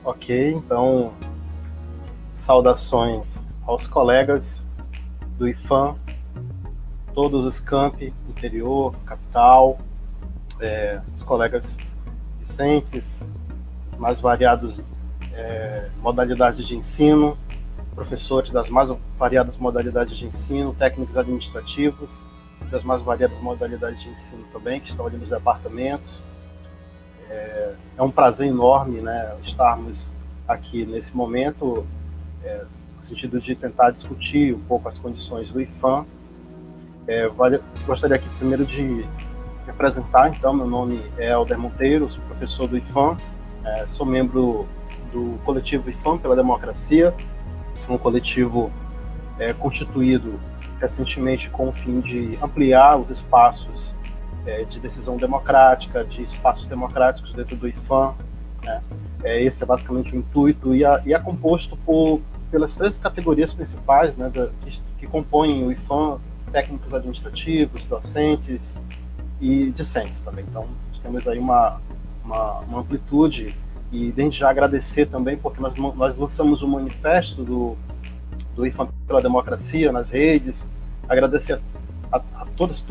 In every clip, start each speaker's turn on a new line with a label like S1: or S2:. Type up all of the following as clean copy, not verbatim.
S1: Ok, então, saudações aos colegas do IFAM, todos os campi, interior, capital, os colegas discentes, os mais variados modalidades de ensino, professores das mais variadas modalidades de ensino, técnicos administrativos, das mais variadas modalidades de ensino também, que estão ali nos departamentos. É um prazer enorme, né, estarmos aqui nesse momento, no sentido de tentar discutir um pouco as condições do IFAM. Gostaria aqui primeiro de me apresentar. Então, meu nome é Alder Monteiro, sou professor do IFAM, sou membro do coletivo IFAM pela Democracia, um coletivo constituído recentemente com o fim de ampliar os espaços de decisão democrática, de espaços democráticos dentro do IFAM. Né? Esse é basicamente o intuito, e é composto pelas três categorias principais, né, que compõem o IFAM: técnicos administrativos, docentes e discentes também. Então, temos aí uma amplitude, e desde já agradecer também, porque nós lançamos um manifesto do IFAM pela Democracia nas redes, agradecer a todos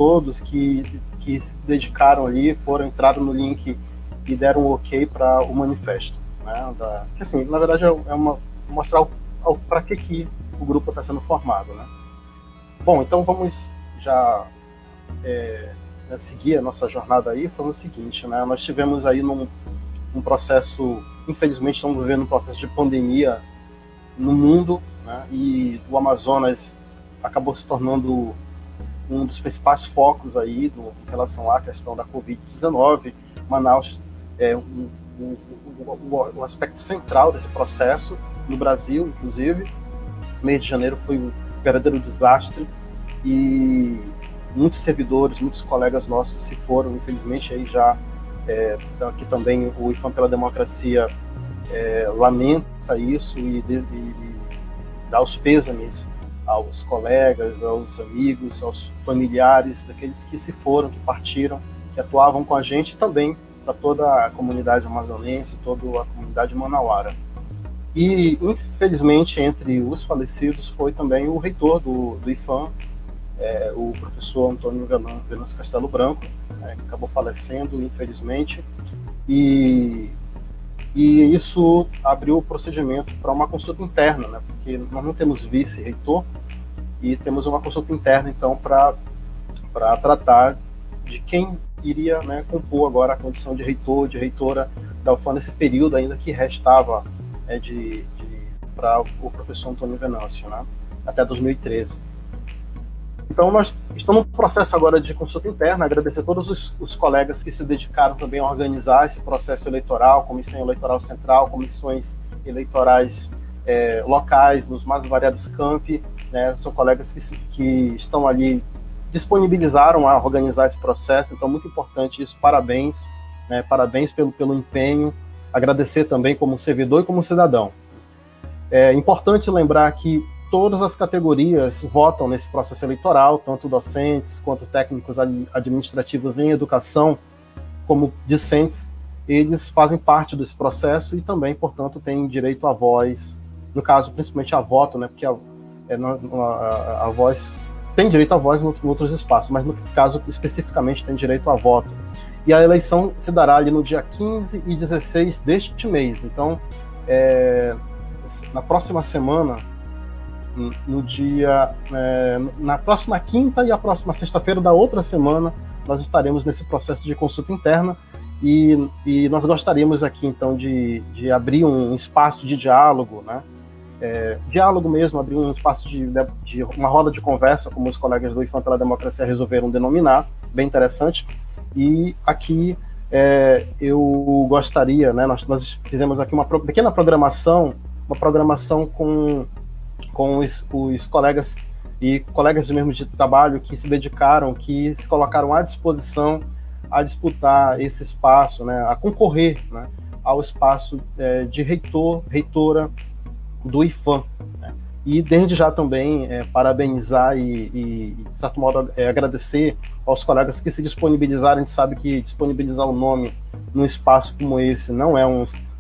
S1: que se dedicaram ali, entraram no link e deram um ok para o manifesto. Né? Assim, na verdade, mostrar para que o grupo está sendo formado. Né? Bom, então vamos já seguir a nossa jornada aí, falando o seguinte, né? Nós tivemos aí um processo, infelizmente estamos vivendo um processo de pandemia no mundo, né? E o Amazonas acabou se tornando um dos principais focos aí em relação à questão da Covid-19. Manaus é um aspecto central desse processo, no Brasil, inclusive. Mês de janeiro foi um verdadeiro desastre, e muitos servidores, muitos colegas nossos se foram, infelizmente. Aí já aqui também o IFAM pela Democracia lamenta isso e dá os pêsames aos colegas, aos amigos, aos familiares daqueles que se foram, que partiram, que atuavam com a gente, e também para toda a comunidade amazonense, toda a comunidade manauara. E, infelizmente, entre os falecidos foi também o reitor do IFAM, o professor Antônio Venâncio Castelo Branco, que acabou falecendo, infelizmente, e isso abriu o procedimento para uma consulta interna, né, porque nós não temos vice-reitor, e temos uma consulta interna, então, para tratar de quem iria, né, compor agora a condição de reitor, de reitora da UFAM nesse período ainda que restava para o professor Antônio Venâncio, né, até 2013. Então, nós estamos no processo agora de consulta interna. Agradecer a todos os colegas que se dedicaram também a organizar esse processo eleitoral, Comissão Eleitoral Central, comissões eleitorais locais, nos mais variados campi. Né? São colegas que estão ali, disponibilizaram a organizar esse processo, então muito importante isso, parabéns, né? Parabéns pelo empenho. Agradecer também como servidor e como cidadão. É importante lembrar que todas as categorias votam nesse processo eleitoral, tanto docentes quanto técnicos administrativos em educação, como discentes. Eles fazem parte desse processo e também, portanto, têm direito à voz, no caso, principalmente a voto, né, porque a voz tem direito à voz em outros espaços, mas no caso, especificamente, tem direito a voto. E a eleição se dará ali no dia 15 e 16 deste mês. Então, na próxima semana, na próxima quinta e a próxima sexta-feira da outra semana, nós estaremos nesse processo de consulta interna, e nós gostaríamos aqui, então, de abrir um espaço de diálogo, né? Diálogo mesmo, abrir um espaço de uma roda de conversa, como os colegas do IFAM pela Democracia resolveram denominar, bem interessante. E aqui eu gostaria, né, nós fizemos aqui uma pequena programação, com os colegas e colegas mesmo de trabalho que se dedicaram, que se colocaram à disposição a disputar esse espaço, né, a concorrer, né, ao espaço de reitora do IFAM. Né. E desde já também parabenizar e, de certo modo, agradecer aos colegas que se disponibilizaram. A gente sabe que disponibilizar o nome num espaço como esse não é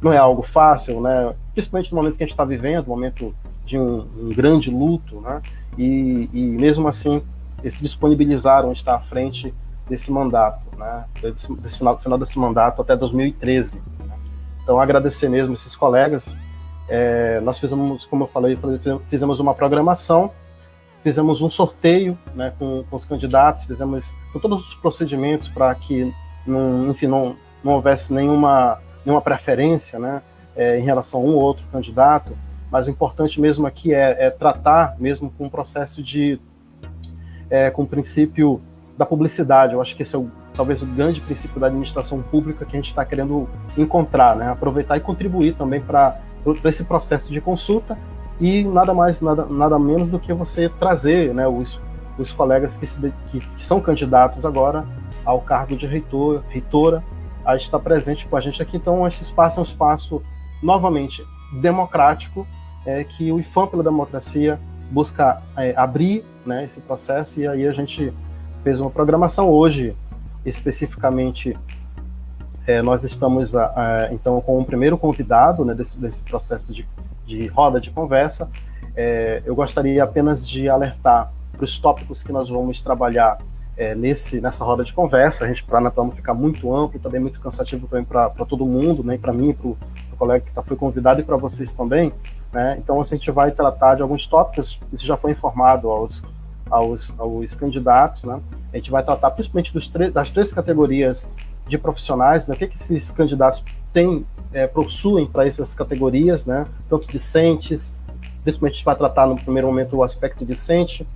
S1: não é algo fácil, né? Principalmente no momento que a gente está vivendo, um momento de um grande luto, né? E mesmo assim, eles se disponibilizaram a estar à frente desse mandato, né? Desse final desse mandato até 2013. Né? Então, agradecer mesmo esses colegas. Nós fizemos, como eu falei, fizemos uma programação, fizemos um sorteio, né, com os candidatos, fizemos com todos os procedimentos para que, não houvesse nenhuma preferência, né, em relação a um ou outro candidato, mas o importante mesmo aqui é tratar mesmo com o processo com o princípio da publicidade. Eu acho que esse é talvez o grande princípio da administração pública que a gente está querendo encontrar, né, aproveitar e contribuir também para esse processo de consulta, e nada mais, nada menos do que você trazer, né, os colegas que são candidatos agora ao cargo de reitora, a estar presente com a gente aqui. Então, esse espaço é um espaço, novamente, democrático, que o IFAM pela Democracia busca abrir, né, esse processo, e aí a gente fez uma programação hoje, especificamente. Nós estamos, então, com o primeiro convidado, né, desse processo de roda de conversa. Eu gostaria apenas de alertar para os tópicos que nós vamos trabalhar nessa roda de conversa, para não ficar muito amplo, também muito cansativo também para todo mundo, né, para mim, para o colega que foi convidado e para vocês também. Né? Então, a gente vai tratar de alguns tópicos, isso já foi informado aos candidatos. Né? A gente vai tratar principalmente das 3 categorias de profissionais, né? O que esses candidatos possuem para essas categorias, né? Tanto discentes, principalmente a gente vai tratar no primeiro momento o aspecto discente,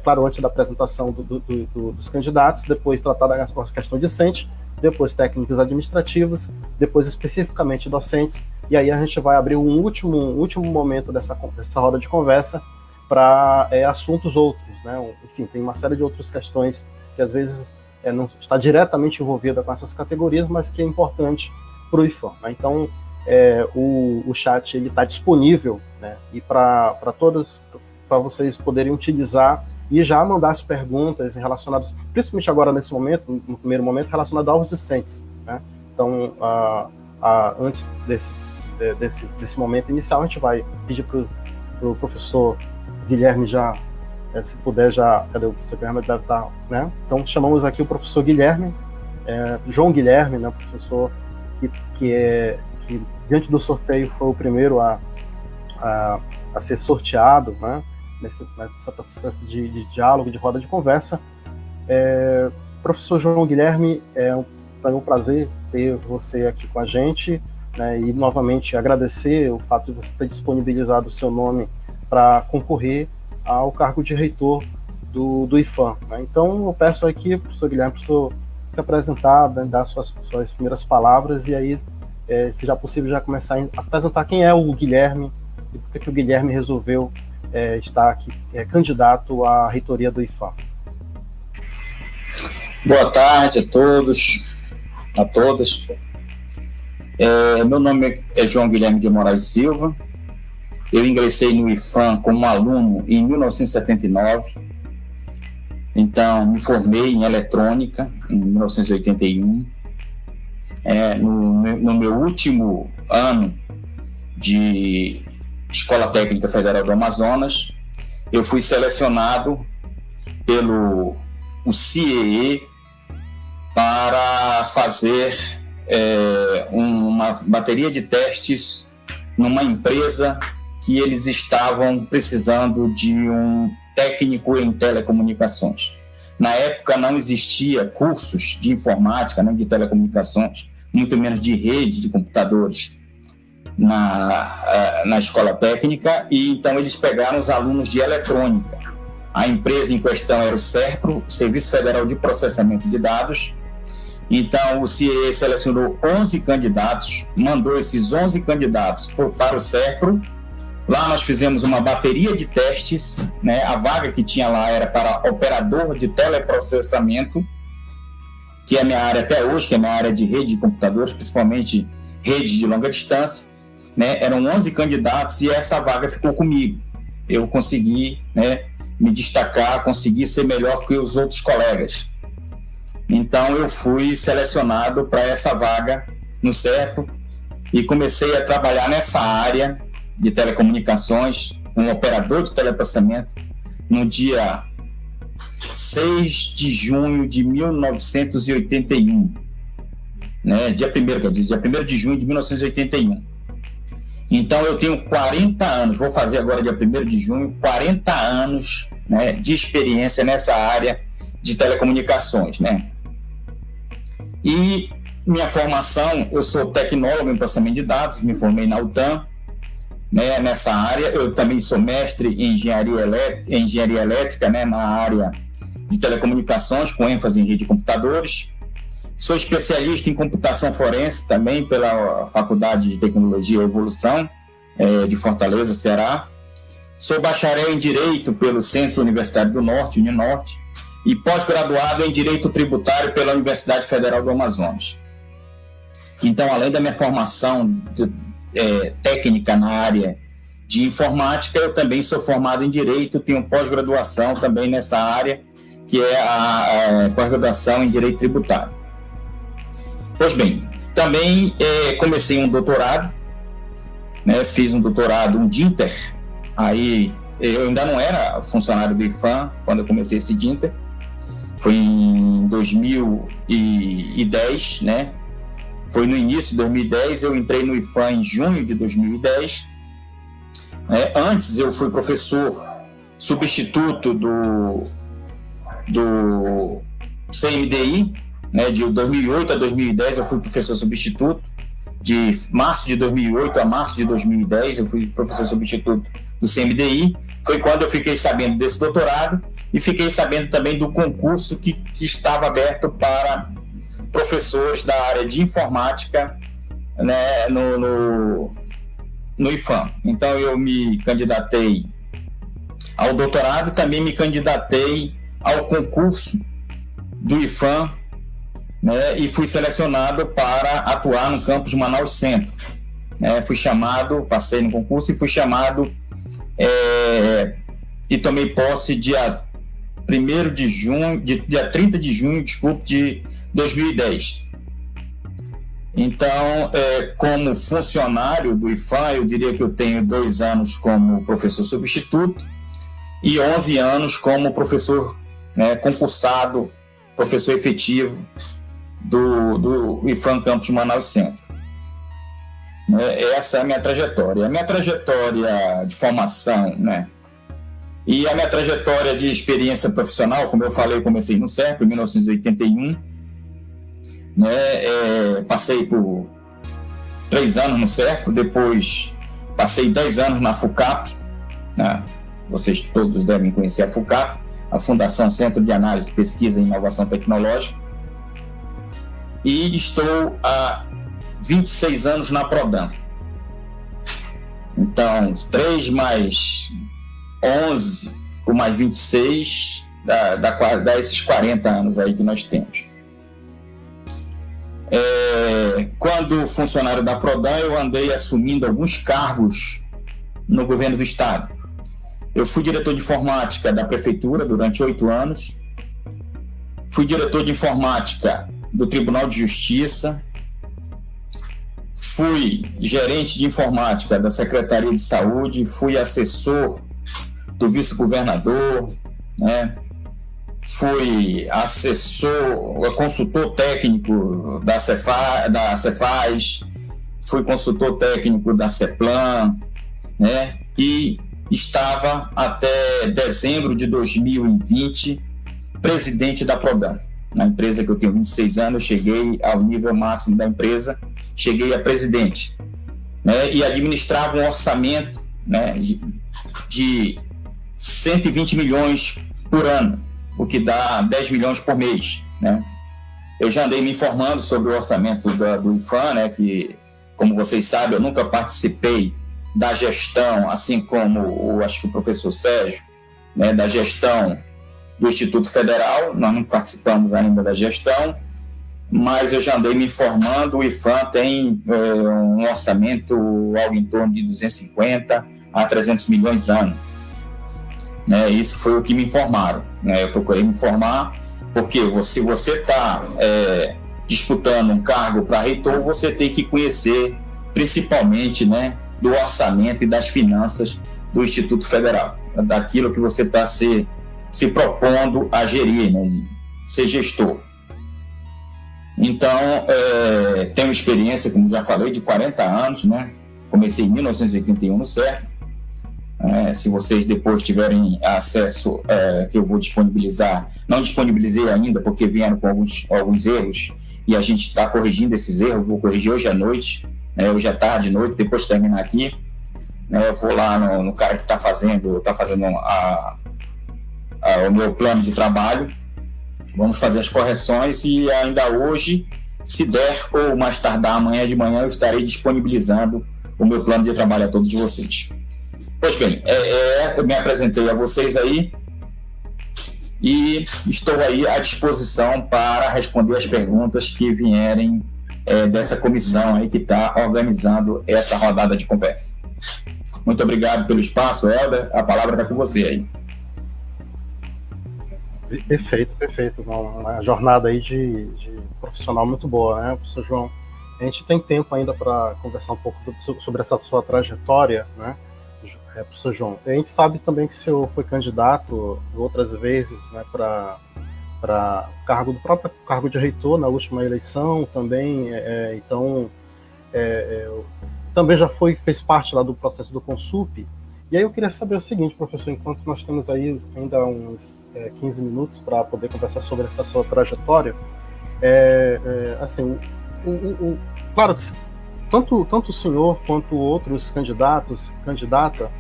S1: claro, antes da apresentação dos candidatos, depois tratar da questão discente, depois técnicos administrativos, depois especificamente docentes, e aí a gente vai abrir um último momento dessa roda de conversa para assuntos outros, né? Enfim, tem uma série de outras questões que às vezes não está diretamente envolvida com essas categorias, mas que é importante para o IFAM. Né? Então, o chat está disponível, né? E para todos, para vocês poderem utilizar e já mandar as perguntas relacionadas, principalmente agora nesse momento, no primeiro momento, relacionadas aos discentes. Né? Então, antes desse momento inicial, a gente vai pedir para o professor Guilherme já, se puder já, cadê o professor Guilherme? Deve estar, né? Então, chamamos aqui o professor Guilherme, João Guilherme, né, professor que diante do sorteio foi o primeiro a ser sorteado, né, nesse processo de diálogo, de roda de conversa. Professor João Guilherme, foi um prazer ter você aqui com a gente, né, e novamente agradecer o fato de você ter disponibilizado o seu nome para concorrer ao cargo de reitor do IFAM. Né? Então, eu peço aqui, professor Guilherme, para o senhor se apresentar, né, dar suas primeiras palavras, e aí, se já possível, já começar a apresentar quem é o Guilherme e por que o Guilherme resolveu estar aqui, candidato à reitoria do IFAM.
S2: Boa tarde a todos, a todas. Meu nome é João Guilherme de Moraes Silva. Eu ingressei no IFAM como aluno em 1979, então me formei em eletrônica em 1981. No meu último ano de Escola Técnica Federal do Amazonas, eu fui selecionado pelo CIEE para fazer uma bateria de testes numa empresa que eles estavam precisando de um técnico em telecomunicações. Na época não existia cursos de informática, nem de telecomunicações, muito menos de rede de computadores na escola técnica, e então eles pegaram os alunos de eletrônica. A empresa em questão era o SERPRO, Serviço Federal de Processamento de Dados. Então o CIE selecionou 11 candidatos, mandou esses 11 candidatos para o SERPRO. Lá nós fizemos uma bateria de testes, né? A vaga que tinha lá era para operador de teleprocessamento, que é a minha área até hoje, que é a minha área de rede de computadores, principalmente rede de longa distância. Né? Eram 11 candidatos e essa vaga ficou comigo. Eu consegui, né, me destacar, consegui ser melhor que os outros colegas. Então eu fui selecionado para essa vaga no SERPRO e comecei a trabalhar nessa área de telecomunicações, como operador de teleprocessamento, no dia 6 de junho de 1981, né? Dia 1º de junho de 1981. Então, eu tenho 40 anos, vou fazer agora dia 1º de junho, 40 anos, né, de experiência nessa área de telecomunicações, né? E minha formação, eu sou tecnólogo em processamento de dados, me formei na UTAM, né, nessa área. Eu também sou mestre em engenharia elétrica, né, na área de telecomunicações, com ênfase em rede de computadores. Sou especialista em computação forense também pela Faculdade de Tecnologia e Evolução de Fortaleza, Ceará. Sou bacharel em Direito pelo Centro Universitário do Norte, Uninorte, e pós-graduado em Direito Tributário pela Universidade Federal do Amazonas. Então, além da minha formação técnica na área de informática, eu também sou formado em Direito, tenho pós-graduação também nessa área, que é a pós-graduação em Direito Tributário. Pois bem, também comecei um doutorado, né, fiz um doutorado, um DINTER, aí eu ainda não era funcionário do IPHAN quando eu comecei esse DINTER, foi em 2010, né? Foi no início de 2010, eu entrei no IPHAN em junho de 2010. Antes eu fui professor substituto do CMDI, né? De 2008 a 2010 eu fui professor substituto. De março de 2008 a março de 2010 eu fui professor substituto do CMDI. Foi quando eu fiquei sabendo desse doutorado e fiquei sabendo também do concurso que estava aberto para professores da área de informática, né, no IPHAN. Então eu me candidatei ao doutorado e também me candidatei ao concurso do IPHAN, né, e fui selecionado para atuar no campus Manaus Centro. Fui chamado, passei no concurso e fui chamado e tomei posse dia 30 de junho, de 2010. Então, como funcionário do IPHAN, eu diria que eu tenho 2 anos como professor substituto e 11 anos como professor, né, concursado, professor efetivo do IPHAN Campus Manaus Centro. Essa é a minha trajetória. A minha trajetória de formação, né, e a minha trajetória de experiência profissional, como eu falei, comecei no CERPRO, em 1981. Passei por 3 anos no CERPRO, depois passei 10 anos na FUCAP, né? Vocês todos devem conhecer a FUCAP, a Fundação Centro de Análise, Pesquisa e Inovação Tecnológica. E estou há 26 anos na Prodam. Então, 3 mais 11 ou mais 26 dá esses 40 anos aí que nós temos. Quando funcionário da Prodam, eu andei assumindo alguns cargos no governo do estado. Eu fui diretor de informática da prefeitura durante 8 anos, fui diretor de informática do Tribunal de Justiça, fui gerente de informática da Secretaria de Saúde, fui assessor do vice-governador, né? Fui consultor técnico da Cefaz, fui consultor técnico da CEPLAN, né? E estava até dezembro de 2020 presidente da Prodam. Na empresa que eu tenho 26 anos, eu cheguei ao nível máximo da empresa, cheguei a presidente, né? E administrava um orçamento, né, de 120 milhões por ano, o que dá 10 milhões por mês, né? Eu já andei me informando sobre o orçamento do IPHAN, né, que, como vocês sabem, eu nunca participei da gestão, assim como acho que o professor Sérgio, né, da gestão do Instituto Federal. Nós não participamos ainda da gestão, mas eu já andei me informando. O IPHAN tem um orçamento algo em torno de 250 a 300 milhões ano. Né, isso foi o que me informaram, né? Eu procurei me informar, porque se você está disputando um cargo para reitor, você tem que conhecer principalmente, né, do orçamento e das finanças do Instituto Federal, daquilo que você está se propondo a gerir, né, ser gestor. Então, tenho experiência, como já falei, de 40 anos, né? Comecei em 1981 no CERP. Se vocês depois tiverem acesso, que eu vou disponibilizar, não disponibilizei ainda porque vieram com alguns erros e a gente está corrigindo esses erros, vou corrigir hoje à noite, hoje à tarde, à noite, depois de terminar aqui. Eu vou lá no cara que está fazendo o meu plano de trabalho, vamos fazer as correções e ainda hoje, se der ou mais tardar amanhã de manhã, eu estarei disponibilizando o meu plano de trabalho a todos vocês. Pois bem, eu me apresentei a vocês aí e estou aí à disposição para responder as perguntas que vierem dessa comissão aí que está organizando essa rodada de conversa. Muito obrigado pelo espaço, Helder. A palavra está com você aí.
S1: Perfeito. Uma jornada aí de profissional muito boa, né, professor João? A gente tem tempo ainda para conversar um pouco sobre essa sua trajetória, né, professor João? A gente sabe também que o senhor foi candidato outras vezes, né, para o próprio cargo de reitor na última eleição também, então também já fez parte lá do processo do Consup. E aí eu queria saber o seguinte, professor, enquanto nós temos aí ainda uns 15 minutos para poder conversar sobre essa sua trajetória, assim, claro que tanto o senhor quanto outros candidata,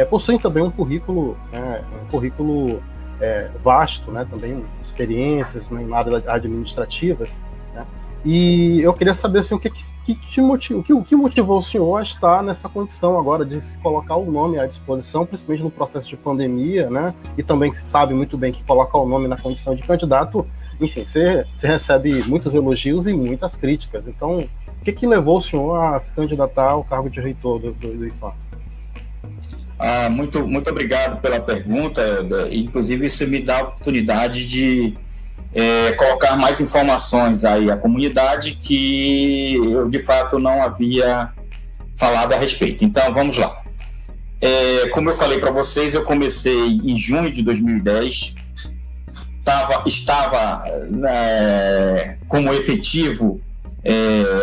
S1: possuem também um currículo vasto, né, também experiências, né, na área administrativas, né, e eu queria saber assim, o que motivou o senhor a estar nessa condição agora de se colocar o nome à disposição, principalmente no processo de pandemia, né, e também se sabe muito bem que colocar o nome na condição de candidato, enfim, você recebe muitos elogios e muitas críticas. Então, o que levou o senhor a se candidatar ao cargo de reitor do IFAM?
S2: Muito obrigado pela pergunta. Inclusive, isso me dá a oportunidade de colocar mais informações aí à comunidade que eu, de fato, não havia falado a respeito. Então, vamos lá. Como eu falei para vocês, eu comecei em junho de 2010, estava como efetivo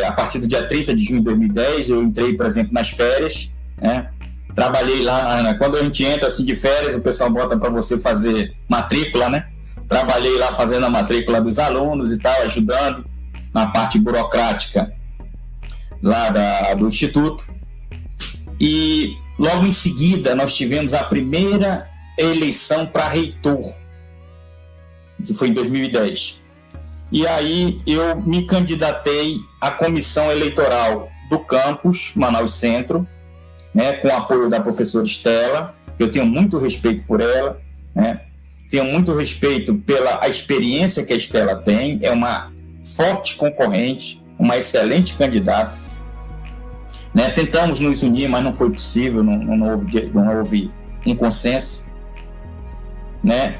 S2: a partir do dia 30 de junho de 2010, eu entrei, por exemplo, nas férias, né? Trabalhei lá, quando a gente entra assim de férias, o pessoal bota para você fazer matrícula, né? Trabalhei lá fazendo a matrícula dos alunos e tal, ajudando na parte burocrática lá do Instituto. E logo em seguida nós tivemos a primeira eleição para reitor, que foi em 2010. E aí eu me candidatei à comissão eleitoral do campus Manaus Centro, né, com o apoio da professora Estela. Eu tenho muito respeito por ela, né? Tenho muito respeito pela experiência que a Estela tem, é uma forte concorrente, uma excelente candidata, né? Tentamos nos unir, mas não foi possível, não houve um consenso, né?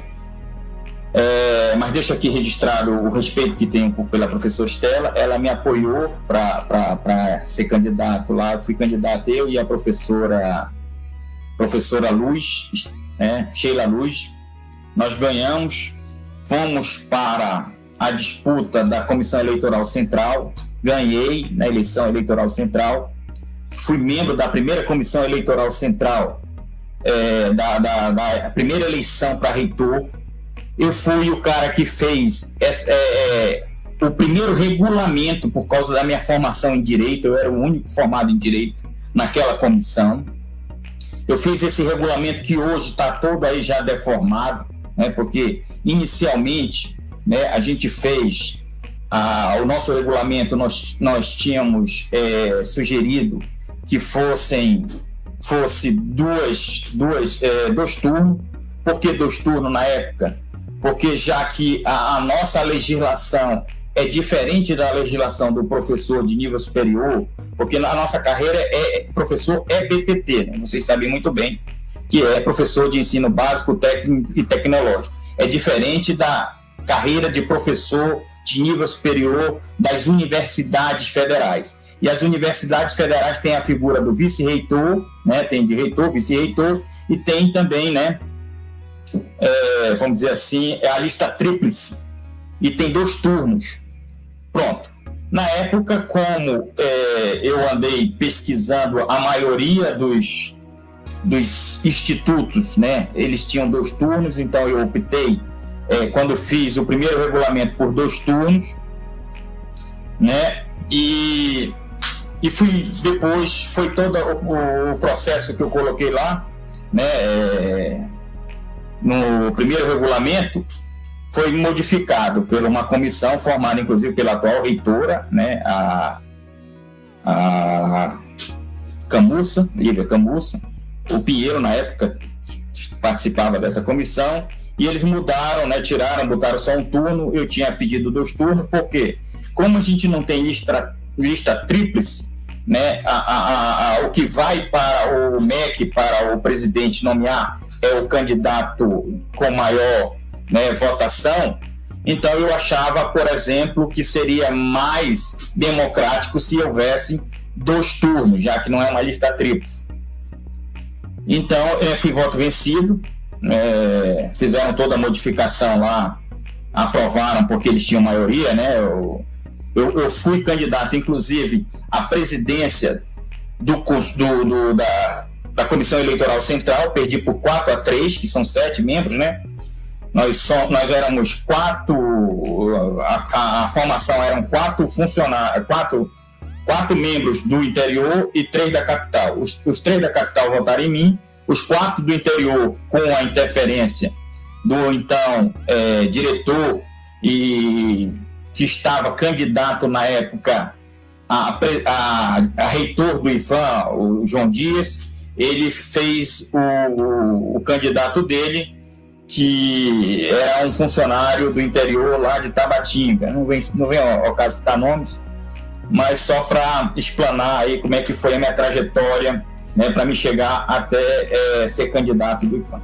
S2: Mas deixo aqui registrado o respeito que tenho pela professora Estela. Ela me apoiou para ser candidato lá. Fui candidato eu e a professora Luz, né, Sheila Luz. Nós ganhamos, fomos para a disputa da Comissão Eleitoral Central, ganhei na eleição eleitoral central, fui membro da primeira Comissão Eleitoral Central, da primeira eleição para reitor. Eu fui o cara que fez o primeiro regulamento por causa da minha formação em Direito. Eu era o único formado em Direito naquela comissão. Eu fiz esse regulamento que hoje está todo aí já deformado, né, porque inicialmente, né, a gente fez o nosso regulamento, nós tínhamos sugerido que fosse dois turnos. Por que 2 turnos na época? Porque já que a nossa legislação é diferente da legislação do professor de nível superior, porque na nossa carreira professor BTT, né? Vocês sabem muito bem que é professor de ensino básico, técnico e tecnológico. É diferente da carreira de professor de nível superior das universidades federais. e as universidades federais têm a figura do vice-reitor, né? Tem de reitor, vice-reitor, e tem também, né, vamos dizer assim, a lista tríplice, e tem 2 turnos. Pronto. Na época, como eu andei pesquisando a maioria dos institutos, né, eles tinham 2 turnos, então eu optei, quando fiz o primeiro regulamento, por 2 turnos, né, e depois foi todo o processo que eu coloquei lá, né, no primeiro regulamento, foi modificado por uma comissão formada, inclusive, pela atual reitora, né, a Cambuça, Lívia Cambuça. O Pinheiro, na época, participava dessa comissão, e eles mudaram, né, botaram só um turno. Eu tinha pedido 2 turnos, porque, como a gente não tem lista tríplice, né, o que vai para o MEC, para o presidente nomear, é o candidato com maior, né, votação. Então eu achava, por exemplo, que seria mais democrático se houvesse 2 turnos, já que não é uma lista tríplice. Então eu fui voto vencido, fizeram toda a modificação lá, aprovaram porque eles tinham maioria, né? Eu fui candidato, inclusive, à presidência da Comissão Eleitoral Central, perdi por 4-3, que são 7 membros, né? Nós éramos 4, a formação eram 4 funcionários, 4 membros do interior e 3 da capital. Os 3 da capital votaram em mim, os 4 do interior, com a interferência do então diretor, e que estava candidato na época a reitor do IFAM, o João Dias. Ele fez o candidato dele, que era um funcionário do interior lá de Tabatinga. Não vem ao caso citar nomes, mas só para explanar aí como é que foi a minha trajetória, né, para me chegar até ser candidato do IFAM.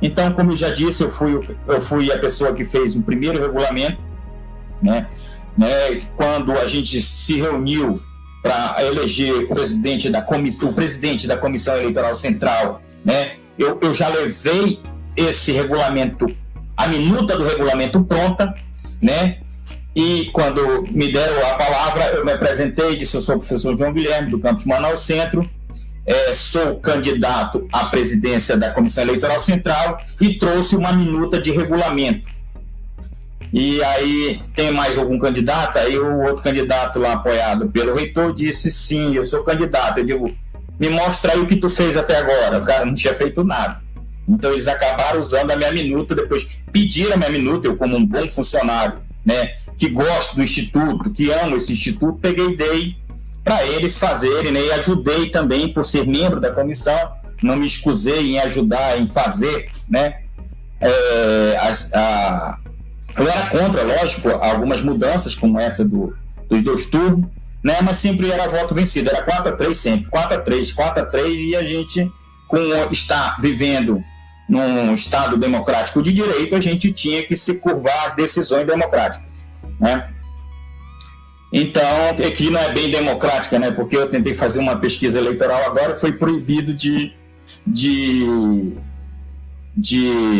S2: Então, como eu já disse, eu fui a pessoa que fez o primeiro regulamento, né, quando a gente se reuniu para eleger o presidente da Comissão Eleitoral Central, né, eu já levei esse regulamento, a minuta do regulamento pronta, né? E quando me deram a palavra, eu me apresentei, disse: eu sou o professor João Guilherme, do campus Manaus Centro, sou candidato à presidência da Comissão Eleitoral Central, e trouxe uma minuta de regulamento. E aí, tem mais algum candidato? Aí o outro candidato lá, apoiado pelo reitor, disse: sim, eu sou candidato. Eu digo: me mostra aí o que tu fez até agora. O cara não tinha feito nada. Então eles acabaram usando a minha minuta, depois pediram a minha minuta. Eu, como um bom funcionário, né, que gosto do instituto, que amo esse instituto, peguei e dei para eles fazerem, né, e ajudei também, por ser membro da comissão, não me escusei em ajudar, em fazer, né, eu era contra, lógico, algumas mudanças como essa dos 2 turnos, né, mas sempre era voto vencido, era 4-3 sempre, 4-3, e a gente, está vivendo num Estado democrático de direito, a gente tinha que se curvar às decisões democráticas, né? Então, aqui não é bem democrática, né? Porque eu tentei fazer uma pesquisa eleitoral agora, foi proibido de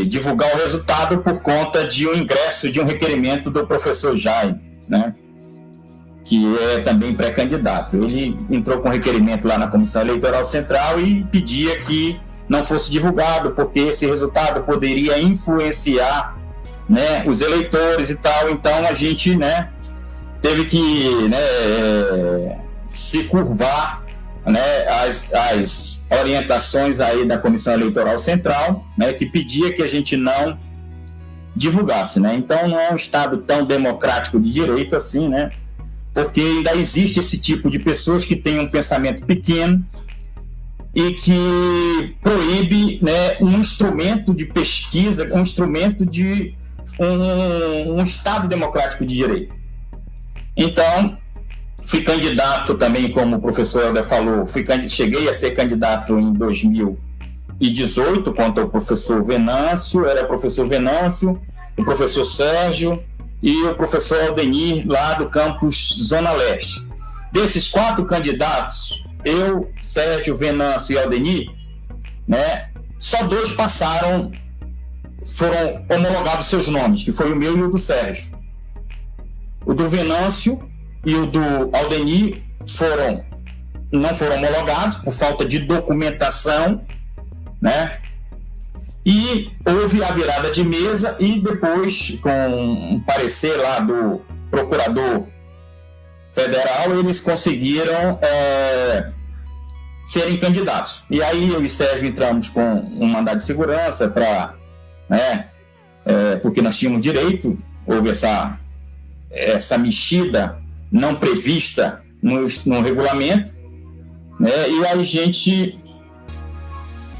S2: divulgar o resultado por conta de um ingresso de um requerimento do professor Jaime, né, que é também pré-candidato. Ele entrou com requerimento lá na Comissão Eleitoral Central e pedia que não fosse divulgado, porque esse resultado poderia influenciar, né, os eleitores e tal. Então a gente, né, teve que, né, se curvar, né, as orientações aí da Comissão Eleitoral Central, né, que pedia que a gente não divulgasse, né? Então não é um Estado tão democrático de direito assim, né? Porque ainda existe esse tipo de pessoas que têm um pensamento pequeno e que proíbe, né, um instrumento de pesquisa, um instrumento de um Estado democrático de direito. Então, fui candidato também, como o professor Helder falou, cheguei a ser candidato em 2018 contra o professor Venâncio, era o professor Venâncio, o professor Sérgio e o professor Aldenir, lá do campus Zona Leste. Desses 4 candidatos, eu, Sérgio, Venâncio e Aldenir, né, só 2 foram homologados seus nomes, que foi o meu e o do Sérgio. O do Venâncio e o do Aldenir não foram homologados por falta de documentação, né? E houve a virada de mesa e depois, com um parecer lá do procurador federal, eles conseguiram serem candidatos. E aí eu e Sérgio entramos com um mandado de segurança para, né, porque nós tínhamos direito, houve essa mexida não prevista no regulamento, né, e a gente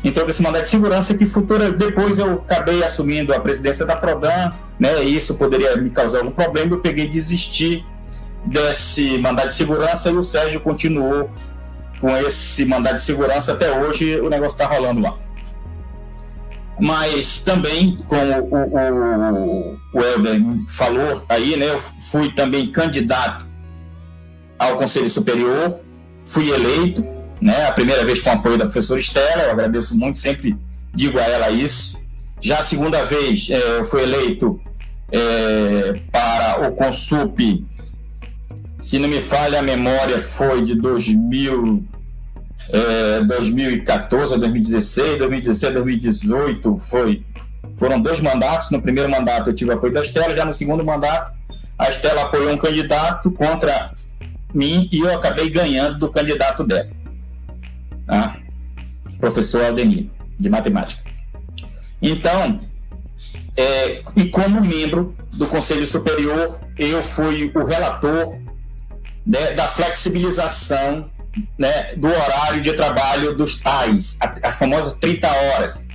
S2: entrou nesse mandado de segurança que depois eu acabei assumindo a presidência da Prodan, né, e isso poderia me causar algum problema, eu peguei e desisti desse mandado de segurança e o Sérgio continuou com esse mandado de segurança até hoje, o negócio está rolando lá. Mas também, como o Helder falou aí, né, eu fui também candidato ao Conselho Superior, fui eleito, né, a primeira vez com o apoio da professora Estela, eu agradeço muito, sempre digo a ela isso. Já a segunda vez eu fui eleito para o Consup, se não me falha a memória, foi de 2014 a 2016, 2016 a 2018, foram 2 mandatos. No primeiro mandato eu tive apoio da Estela, já no segundo mandato a Estela apoiou um candidato contra mim e eu acabei ganhando do candidato dela, tá? Professor Aldenir, de matemática. Então, e como membro do Conselho Superior, eu fui o relator, né, da flexibilização, né, do horário de trabalho dos TAIs, as famosas 30 horas.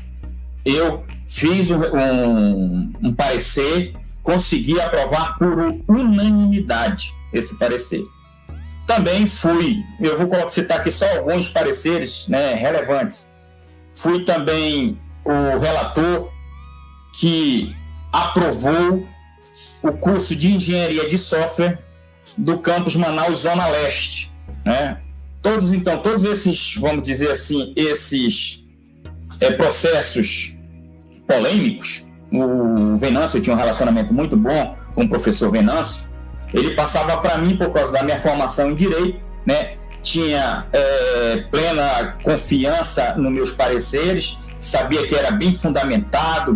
S2: Eu fiz um parecer, consegui aprovar por unanimidade esse parecer. Também eu vou citar aqui só alguns pareceres, né, relevantes. Fui também o relator que aprovou o curso de engenharia de software do campus Manaus Zona Leste, né? Todos esses, vamos dizer assim, processos polêmicos, o Venâncio tinha um relacionamento muito bom com o professor Venâncio, ele passava para mim por causa da minha formação em Direito, né? Tinha plena confiança nos meus pareceres, sabia que era bem fundamentado,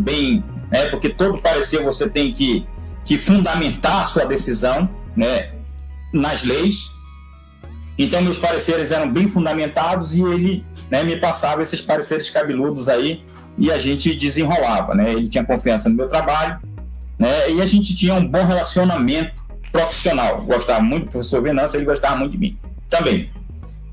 S2: né? Porque todo parecer você tem que fundamentar a sua decisão, né, nas leis. Então meus pareceres eram bem fundamentados e ele, né, me passava esses pareceres cabeludos aí e a gente desenrolava, né? Ele tinha confiança no meu trabalho, né? E a gente tinha um bom relacionamento profissional. Gostava muito do professor Venâncio, ele gostava muito de mim também.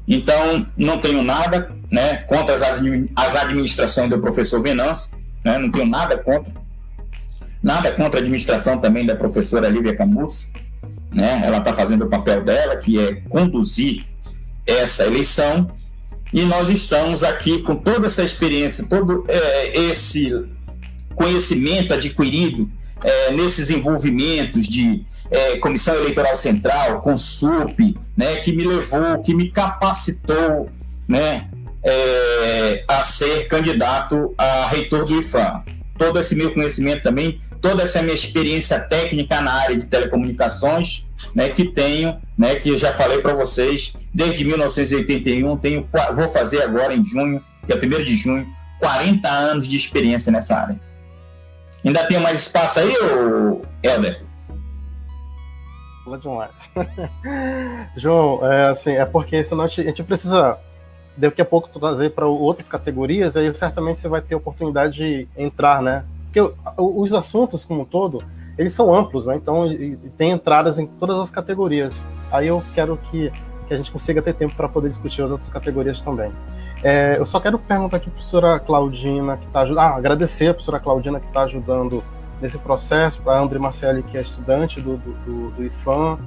S2: Então não tenho nada, né, contra as administrações do professor Venâncio, né? Não tenho nada contra a administração também da professora Lívia Camus, né? Ela está fazendo o papel dela, que é conduzir essa eleição, e nós estamos aqui com toda essa experiência, todo esse conhecimento adquirido nesses envolvimentos de Comissão Eleitoral Central, Consup, né, que me levou, que me capacitou, né, a ser candidato a reitor do IFAM. Todo esse meu conhecimento também, toda essa minha experiência técnica na área de telecomunicações, né, que tenho, né, que eu já falei para vocês, desde 1981, vou fazer agora em junho, dia 1º de junho, 40 anos de experiência nessa área. Ainda tem mais espaço aí, Helder?
S1: Demais. João, porque senão a gente precisa daqui a pouco trazer para outras categorias, aí certamente você vai ter oportunidade de entrar, né? Porque os assuntos como um todo, eles são amplos, né? Então tem entradas em todas as categorias. Aí eu quero que a gente consiga ter tempo para poder discutir as outras categorias também. Eu só quero perguntar aqui para a professora Claudina, que está ajudando, agradecer a professora Claudina que está ajudando nesse processo, para a André Marcelli, que é estudante do IFAM,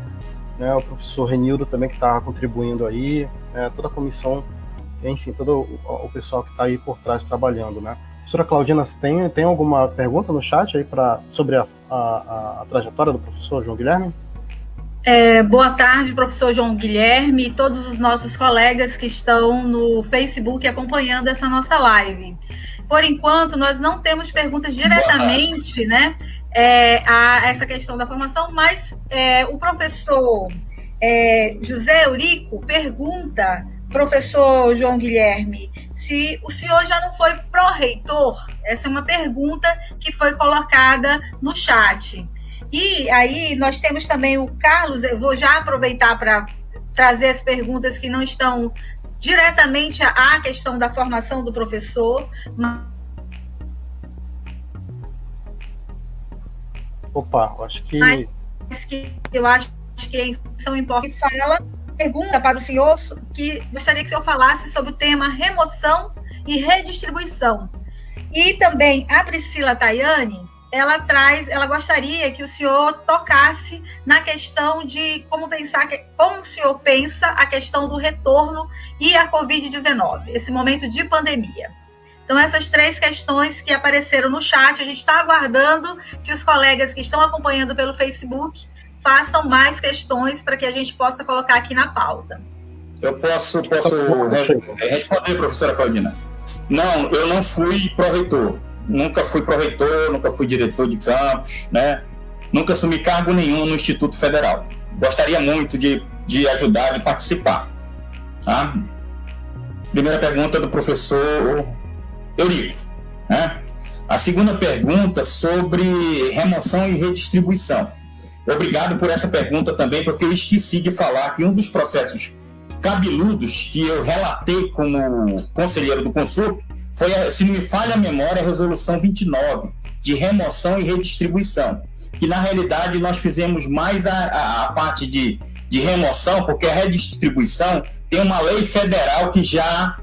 S1: né, o professor Renildo também, que está contribuindo aí, toda a comissão, enfim, todo o pessoal que está aí por trás trabalhando, né. Professora Claudina, tem alguma pergunta no chat aí sobre a trajetória do professor João Guilherme?
S3: Boa tarde, professor João Guilherme e todos os nossos colegas que estão no Facebook acompanhando essa nossa live. Por enquanto, nós não temos perguntas diretamente, né, a essa questão da formação, mas o professor José Eurico pergunta, professor João Guilherme, se o senhor já não foi pró-reitor. Essa é uma pergunta que foi colocada no chat. E aí nós temos também o Carlos, eu vou já aproveitar para trazer as perguntas que não estão diretamente à questão da formação do professor.
S1: Opa, acho que...
S3: Mas que eu acho que são importantes. Fala, pergunta para o senhor, que gostaria que o senhor falasse sobre o tema remoção e redistribuição. E também a Priscila Tayane, ela gostaria que o senhor tocasse na questão de como o senhor pensa a questão do retorno e a Covid-19, esse momento de pandemia. Então, essas 3 questões que apareceram no chat, a gente está aguardando que os colegas que estão acompanhando pelo Facebook façam mais questões para que a gente possa colocar aqui na pauta.
S2: Eu posso responder, professora Claudina? Não, eu não fui pró-reitor. Nunca fui pró-reitor, nunca fui diretor de campus, né? Nunca assumi cargo nenhum no Instituto Federal. Gostaria muito de ajudar, de participar. Tá? Primeira pergunta do professor Eurico, né? A segunda pergunta sobre remoção e redistribuição. Obrigado por essa pergunta também, porque eu esqueci de falar que um dos processos cabeludos que eu relatei como conselheiro do Consul foi, se não me falha a memória, a resolução 29, de remoção e redistribuição, que na realidade nós fizemos mais a parte de remoção, porque a redistribuição tem uma lei federal que já,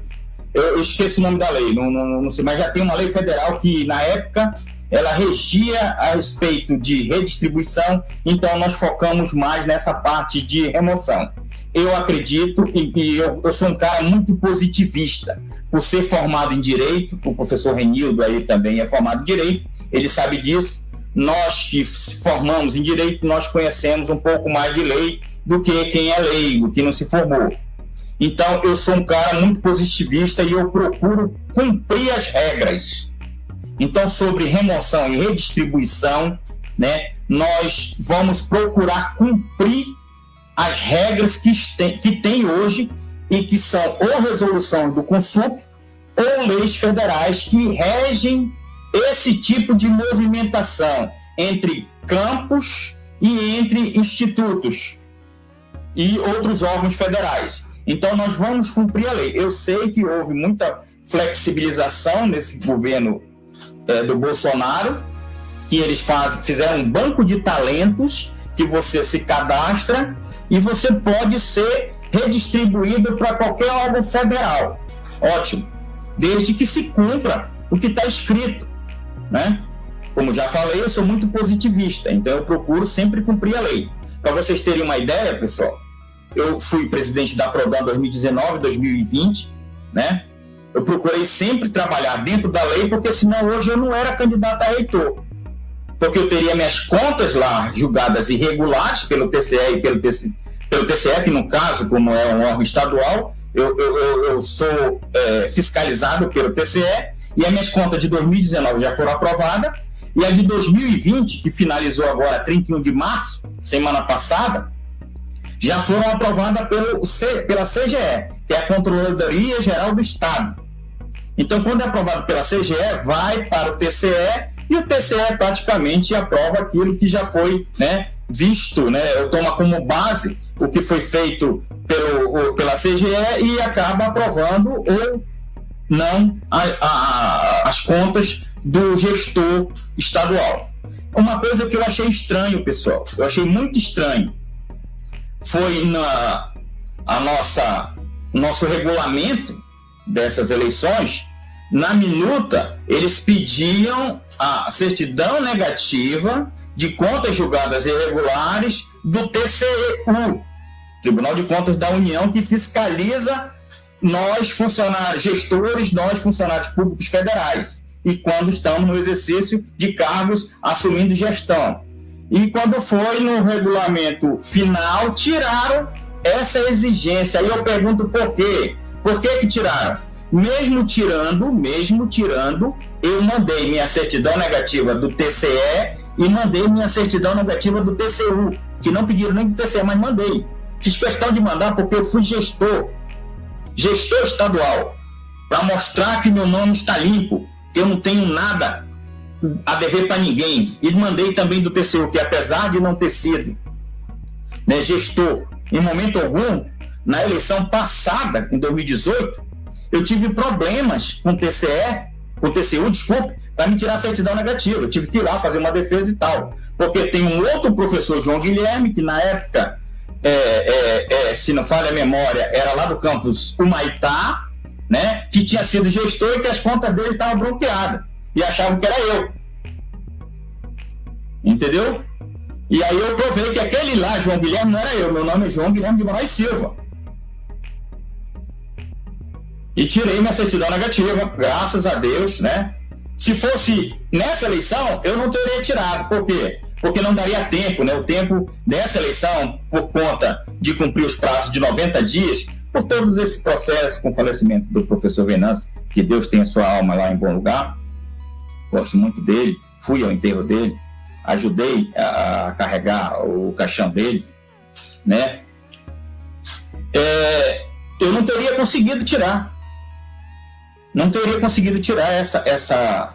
S2: eu esqueço o nome da lei, não sei, mas já tem uma lei federal que na época ela regia a respeito de redistribuição, então nós focamos mais nessa parte de remoção. Eu acredito, e eu sou um cara muito positivista, por ser formado em Direito, o professor Renildo aí também é formado em Direito, ele sabe disso. Nós que formamos em Direito, nós conhecemos um pouco mais de lei do que quem é leigo, que não se formou. Então, eu sou um cara muito positivista e eu procuro cumprir as regras. Então, sobre remoção e redistribuição, né, nós vamos procurar cumprir as regras que tem hoje e que são ou resoluções do Consul ou leis federais que regem esse tipo de movimentação entre campos e entre institutos e outros órgãos federais. Então, nós vamos cumprir a lei. Eu sei que houve muita flexibilização nesse governo do Bolsonaro, que eles fizeram um banco de talentos que você se cadastra e você pode ser redistribuído para qualquer órgão federal. Ótimo. Desde que se cumpra o que está escrito, né? Como já falei, eu sou muito positivista, então eu procuro sempre cumprir a lei. Para vocês terem uma ideia, pessoal, eu fui presidente da Prodan 2019, 2020, né? Eu procurei sempre trabalhar dentro da lei, porque senão hoje eu não era candidato a reitor. Porque eu teria minhas contas lá julgadas irregulares pelo TCE e pelo TCE, que no caso, como é um órgão estadual, eu sou fiscalizado pelo TCE, e as minhas contas de 2019 já foram aprovadas, e a de 2020, que finalizou agora 31 de março, semana passada, já foram aprovadas pela CGE, que é a Controladoria Geral do Estado. Então, quando é aprovado pela CGE, vai para o TCE, e o TCE praticamente aprova aquilo que já foi, né, visto, né, toma como base o que foi feito pela CGE e acaba aprovando ou não as contas do gestor estadual. Uma coisa que eu achei estranho, pessoal, eu achei muito estranho, foi nosso regulamento dessas eleições. Na minuta, eles pediam a certidão negativa de contas julgadas irregulares do TCU, Tribunal de Contas da União, que fiscaliza nós, funcionários, gestores, nós, funcionários públicos federais, e quando estamos no exercício de cargos assumindo gestão. E quando foi no regulamento final, tiraram essa exigência. Aí eu pergunto por quê? Por que que tiraram? Mesmo tirando, eu mandei minha certidão negativa do TCE e mandei minha certidão negativa do TCU, que não pediram nem do TCE, mas mandei. Fiz questão de mandar porque eu fui gestor estadual, para mostrar que meu nome está limpo, que eu não tenho nada a dever para ninguém. E mandei também do TCU, que apesar de não ter sido, né, gestor em momento algum, na eleição passada, em 2018, eu tive problemas com o TCU, para me tirar a certidão negativa. Eu tive que ir lá fazer uma defesa e tal. Porque tem um outro professor, João Guilherme, que na época, se não falha a memória, era lá do campus Humaitá, né, que tinha sido gestor e que as contas dele estavam bloqueadas. E achavam que era eu. Entendeu? E aí eu provei que aquele lá, João Guilherme, não era eu. Meu nome é João Guilherme de Moraes Silva. E tirei minha certidão negativa, graças a Deus, né? Se fosse nessa eleição, eu não teria tirado. Por quê? Porque não daria tempo, né? O tempo dessa eleição, por conta de cumprir os prazos de 90 dias, por todos esses processos com o falecimento do professor Venâncio, que Deus tenha sua alma lá em bom lugar. Gosto muito dele, fui ao enterro dele, ajudei a carregar o caixão dele, né? Eu não teria conseguido tirar. Não teria conseguido tirar essa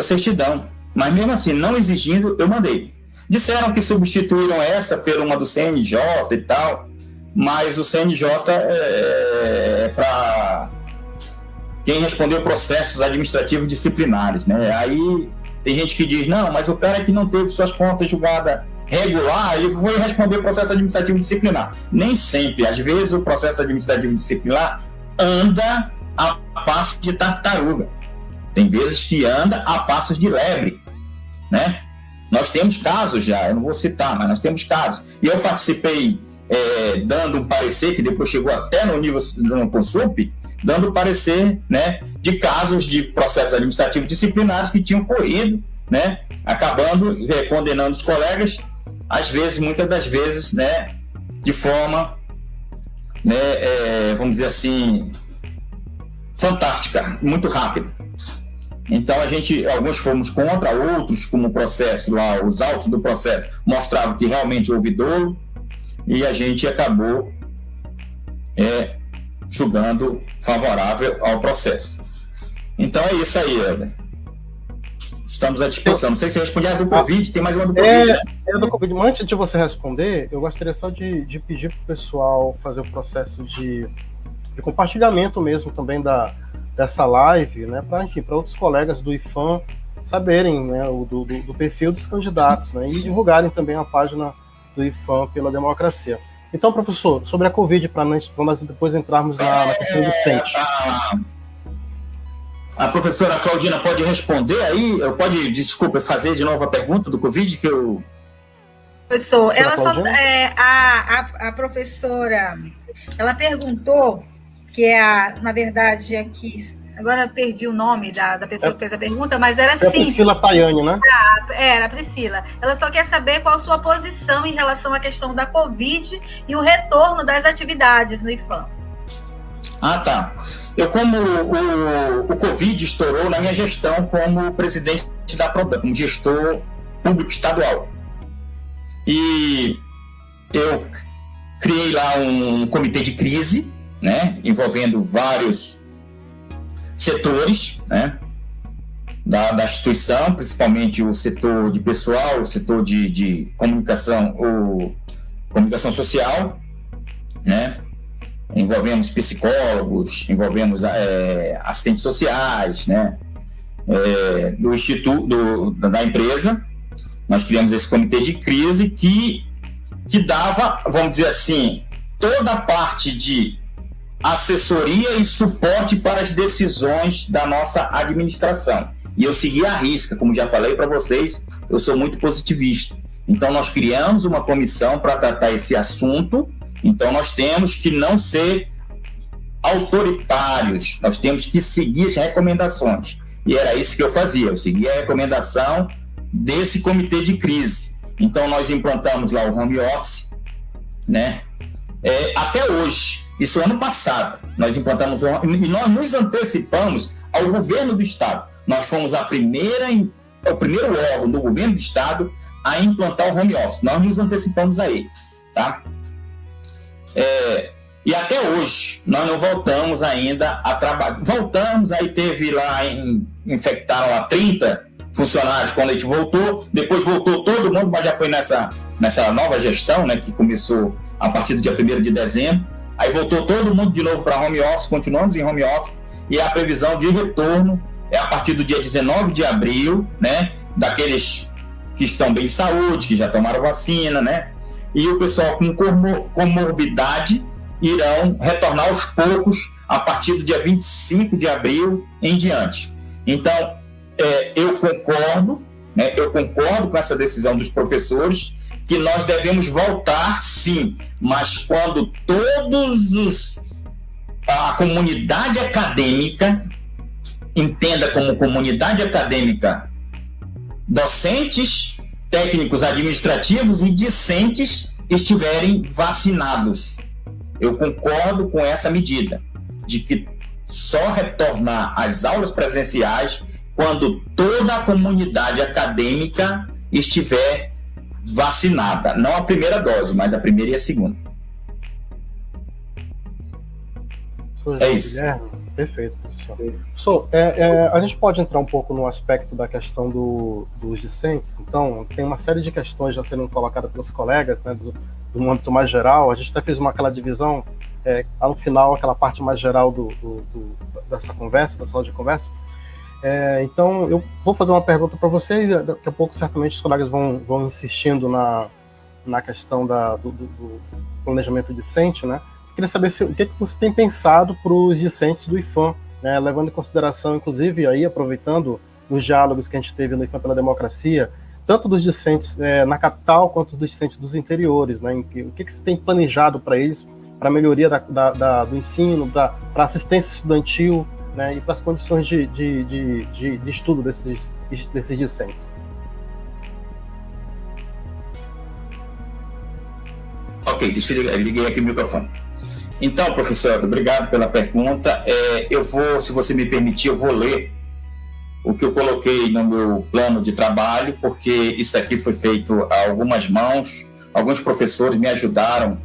S2: certidão. Mas mesmo assim, não exigindo, eu mandei. Disseram que substituíram essa por uma do CNJ e tal, mas o CNJ é para quem respondeu processos administrativos disciplinares, né? Aí tem gente que diz, não, mas o cara que não teve suas contas julgadas regular, ele foi responder processo administrativo disciplinar. Nem sempre. Às vezes o processo administrativo disciplinar anda a passos de tartaruga. Tem vezes que anda a passos de lebre, né? Nós temos casos já, eu não vou citar, mas nós temos casos. E eu participei dando um parecer, que depois chegou até no nível do Consup, dando parecer, né, de casos de processos administrativos disciplinares que tinham corrido, né, acabando condenando os colegas, às vezes, muitas das vezes, né, de forma, né, vamos dizer assim, fantástica, muito rápido. Então alguns fomos contra, outros, como o processo lá, os autos do processo mostravam que realmente houve dolo, e a gente acabou julgando favorável ao processo. Então é isso aí, Helder. Estamos à disposição. Não sei se eu respondi a do Covid, tem mais uma do Covid.
S1: Do Covid. Mas antes de você responder, eu gostaria só de pedir para o pessoal fazer o processo de compartilhamento mesmo também dessa live, né, para outros colegas do IFAM saberem, né, do perfil dos candidatos, né, e divulgarem também a página do IFAM pela Democracia. Então, professor, sobre a Covid, para nós depois entrarmos na questão do CENTE.
S2: A professora Claudina pode responder aí? Desculpa, fazer de novo a pergunta do Covid que eu...
S3: Professor, a professora, ela perguntou que na verdade, aqui, agora eu perdi o nome da pessoa que fez a pergunta, mas era assim.
S1: É a Priscila Paiane, né?
S3: Era a Priscila. Ela só quer saber qual a sua posição em relação à questão da Covid e o retorno das atividades no IFAM.
S2: Ah, tá. Como o Covid estourou na minha gestão como presidente da PRODAN, como gestor público estadual. E eu criei lá um comitê de crise, né, envolvendo vários setores, né, da instituição, principalmente o setor de pessoal, o setor de comunicação, comunicação social, né, envolvemos psicólogos, envolvemos assistentes sociais, né, do instituto, da empresa. Nós criamos esse comitê de crise que dava, vamos dizer assim, toda a parte de assessoria e suporte para as decisões da nossa administração. E eu segui à risca, como já falei para vocês, eu sou muito positivista. Então, nós criamos uma comissão para tratar esse assunto. Então, nós temos que não ser autoritários, nós temos que seguir as recomendações. E era isso que eu fazia, eu seguia a recomendação desse comitê de crise. Então, nós implantamos lá o home office, né? Até hoje, isso ano passado, nós implantamos e nós nos antecipamos ao governo do Estado. Nós fomos o primeiro órgão do governo do Estado a implantar o home office. Nós nos antecipamos a ele, tá? E até hoje, nós não voltamos ainda a trabalhar. Voltamos, aí teve lá, infectaram lá 30 funcionários quando a gente voltou, depois voltou todo mundo, mas já foi nessa nova gestão, né, que começou a partir do dia 1º de dezembro, aí voltou todo mundo de novo para home office, continuamos em home office, e a previsão de retorno é a partir do dia 19 de abril, né, daqueles que estão bem de saúde, que já tomaram vacina, né, e o pessoal com comorbidade irão retornar aos poucos a partir do dia 25 de abril em diante. Então, eu concordo com essa decisão dos professores, que nós devemos voltar, sim, mas quando a comunidade acadêmica, entenda como comunidade acadêmica, docentes, técnicos administrativos e discentes estiverem vacinados. Eu concordo com essa medida, de que só retornar às aulas presenciais quando toda a comunidade acadêmica estiver vacinada. Não a primeira dose, mas a primeira e a segunda.
S1: É isso. Perfeito, professor. Professor, a gente pode entrar um pouco no aspecto da questão dos discentes. Então, tem uma série de questões já sendo colocadas pelos colegas, né, do âmbito mais geral. A gente até fez aquela divisão, no final, aquela parte mais geral dessa conversa, da sala de conversa. Então, eu vou fazer uma pergunta para você e daqui a pouco, certamente, os colegas vão insistindo na questão do planejamento discente, né? Queria saber o que você tem pensado para os discentes do IPHAN, né? Levando em consideração, inclusive, aí, aproveitando os diálogos que a gente teve no IPHAN pela Democracia, tanto dos discentes na capital quanto dos discentes dos interiores, né? O que você tem planejado para eles, para a melhoria do ensino, para a assistência estudantil, né, e para as condições de estudo desses discentes?
S2: Ok, liguei aqui o microfone. Então, professor, obrigado pela pergunta. Se você me permitir, eu vou ler o que eu coloquei no meu plano de trabalho, porque isso aqui foi feito a algumas mãos, alguns professores me ajudaram,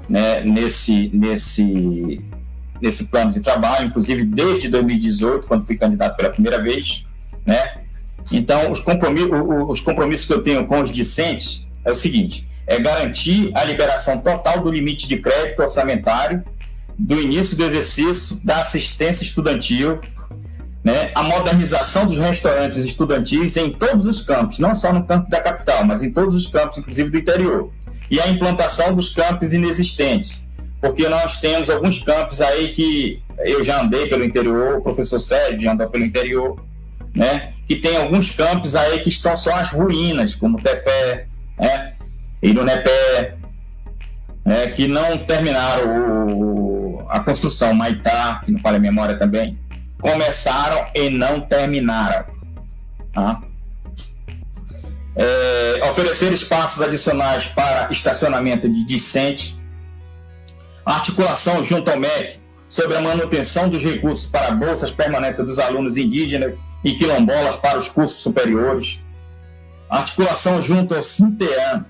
S2: né, nesse plano de trabalho, inclusive desde 2018, quando fui candidato pela primeira vez, né? Então, os compromissos que eu tenho com os discentes é o seguinte: garantir a liberação total do limite de crédito orçamentário do início do exercício da assistência estudantil, né? A modernização dos restaurantes estudantis em todos os campos, não só no campo da capital, mas em todos os campos, inclusive do interior, e a implantação dos campos inexistentes, porque nós temos alguns campos aí que eu já andei pelo interior, o professor Sérgio já andou pelo interior, né? Que tem alguns campos aí que estão só as ruínas, como Tefé, né? Irunepé, né? Que não terminaram a construção. Maitá, se não falha a memória também, começaram e não terminaram, tá? Oferecer espaços adicionais para estacionamento de discente, articulação junto ao MEC sobre a manutenção dos recursos para bolsas permanência dos alunos indígenas e quilombolas para os cursos superiores, articulação junto ao Cinetran,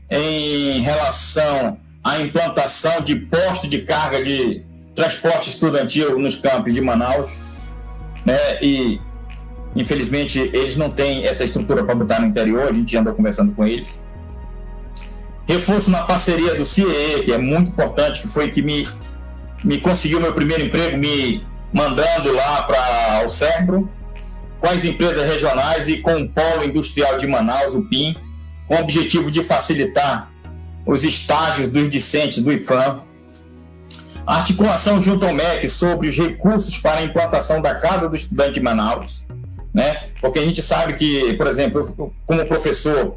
S2: em relação à implantação de postos de carga de transporte estudantil nos campos de Manaus, né? E infelizmente eles não têm essa estrutura para botar no interior, a gente andou conversando com eles. Reforço na parceria do CIEE, que é muito importante, que foi que me conseguiu meu primeiro emprego, me mandando lá para o Cérebro, com as empresas regionais e com o Polo Industrial de Manaus, o PIM, com o objetivo de facilitar os estágios dos discentes do IPHAN. Articulação junto ao MEC sobre os recursos para a implantação da Casa do Estudante de Manaus, né? Porque a gente sabe que, por exemplo, eu, como professor,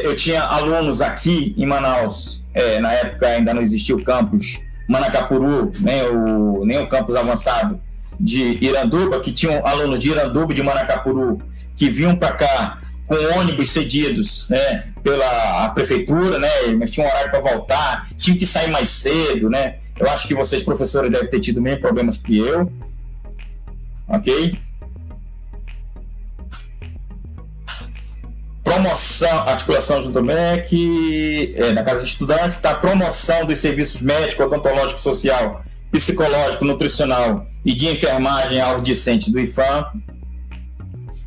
S2: eu tinha alunos aqui em Manaus, na época ainda não existia o campus Manacapuru, nem o campus avançado de Iranduba, que tinham alunos de Iranduba e de Manacapuru que vinham para cá com ônibus cedidos, né, pela prefeitura, né, mas tinha um horário para voltar, tinha que sair mais cedo, né. Eu acho que vocês, professores, devem ter tido mesmo problemas que eu. Ok? Promoção, articulação junto ao MEC, na Casa de Estudantes, tá? Promoção dos serviços médico, odontológico, social, psicológico, nutricional e de enfermagem aos discentes do IFAM.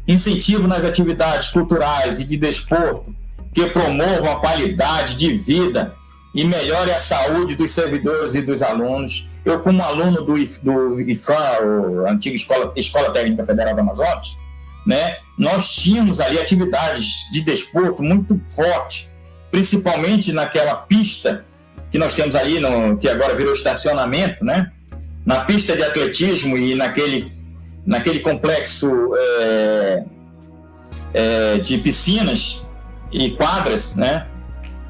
S2: Incentivo nas atividades culturais e de desporto que promovam a qualidade de vida e melhore a saúde dos servidores e dos alunos. Eu, como aluno do IFAM, a antiga Escola Técnica Federal do Amazonas, né, nós tínhamos ali atividades de desporto muito forte, principalmente naquela pista que nós temos ali, que agora virou estacionamento, né, na pista de atletismo e naquele complexo de piscinas e quadras, né,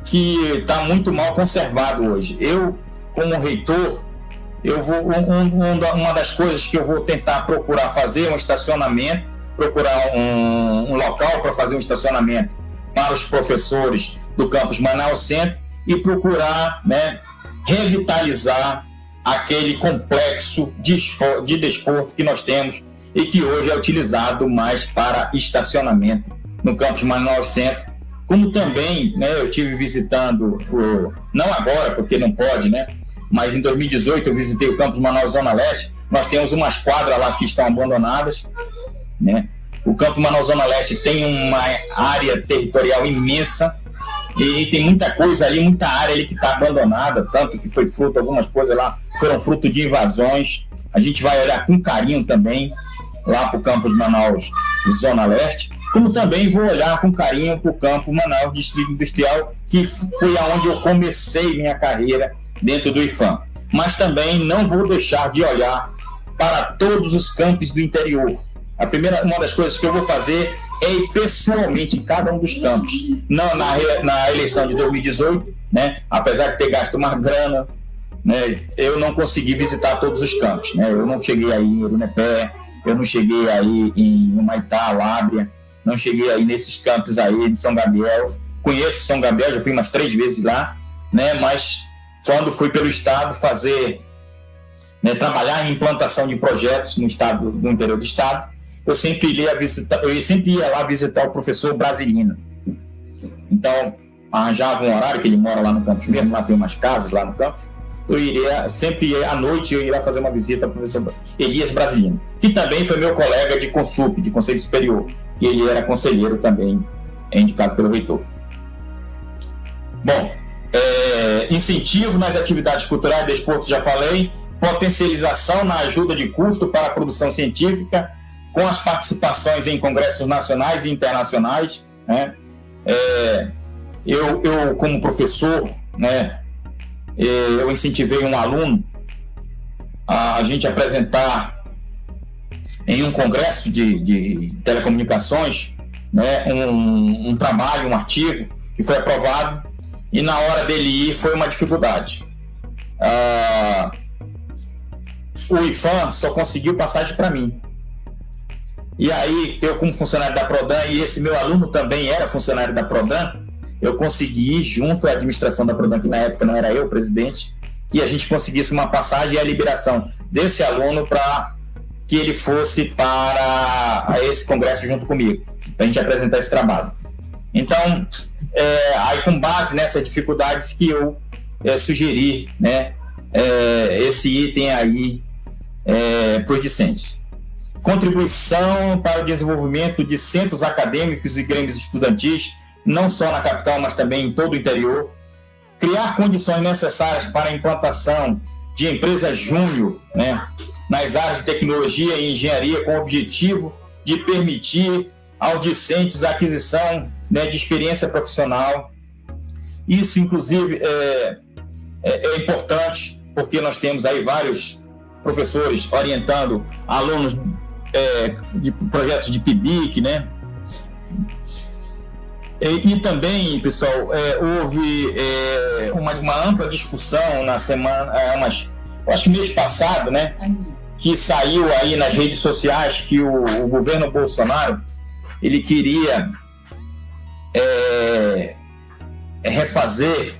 S2: que está muito mal conservado hoje. Eu, como reitor, uma das coisas que eu vou tentar procurar fazer é um estacionamento, procurar um local para fazer um estacionamento para os professores do campus Manaus Centro e procurar, né, revitalizar aquele complexo de desporto que nós temos e que hoje é utilizado mais para estacionamento no campus Manaus Centro, como também, né, eu tive visitando, não agora porque não pode, né, mas em 2018 eu visitei o campus Manaus Zona Leste. Nós temos umas quadras lá que estão abandonadas, né? O campus Manaus Zona Leste tem uma área territorial imensa e tem muita coisa ali, muita área ali que está abandonada, tanto que foi fruto, algumas coisas lá foram fruto de invasões. A gente vai olhar com carinho também lá para o campus Manaus Zona Leste, como também vou olhar com carinho para o campus Manaus Distrito Industrial, que foi aonde eu comecei minha carreira dentro do IFAM. Mas também não vou deixar de olhar para todos os campos do interior. Uma das coisas que eu vou fazer é ir pessoalmente em cada um dos campos. Na eleição de 2018, né, apesar de ter gasto mais grana, né, eu não consegui visitar todos os campos, né? Eu não cheguei aí em Urunepé, eu não cheguei aí em Humaitá, Lábrea, não cheguei aí nesses campos aí de São Gabriel. Conheço São Gabriel, já fui umas 3 vezes lá, né, mas quando fui pelo estado fazer, né, trabalhar em implantação de projetos no estado, no interior do estado, eu sempre ia lá visitar o professor Brasilino. Então, arranjava um horário, que ele mora lá no campus mesmo, lá tem umas casas lá no campus, sempre à noite eu iria fazer uma visita ao professor Elias Brasilino, que também foi meu colega de Consup, de Conselho Superior, que ele era conselheiro também, indicado pelo reitor. Bom, incentivo nas atividades culturais, desporto, já falei, potencialização na ajuda de custo para a produção científica, com as participações em congressos nacionais e internacionais, né? Eu, como professor, né, eu incentivei um aluno a gente apresentar em um congresso de telecomunicações, né, um trabalho, um artigo que foi aprovado, e na hora dele ir foi uma dificuldade. O IFAM só conseguiu passagem para mim. E aí, eu como funcionário da Prodan, e esse meu aluno também era funcionário da Prodan, eu consegui, junto à administração da Prodan, que na época não era eu o presidente, que a gente conseguisse uma passagem e a liberação desse aluno para que ele fosse para esse congresso junto comigo, para a gente apresentar esse trabalho. Então, aí com base nessas dificuldades que eu sugeri, né, esse item aí para os discentes. Contribuição para o desenvolvimento de centros acadêmicos e grêmios estudantis, não só na capital, mas também em todo o interior. Criar condições necessárias para a implantação de empresas júnior, né, nas áreas de tecnologia e engenharia, com o objetivo de permitir aos discentes a aquisição, né, de experiência profissional. Isso, inclusive, é importante, porque nós temos aí vários professores orientando alunos de projetos de PIBIC, né? E também, pessoal, houve uma ampla discussão na semana, eu acho que mês passado, né? que saiu aí nas redes sociais que o governo Bolsonaro ele queria refazer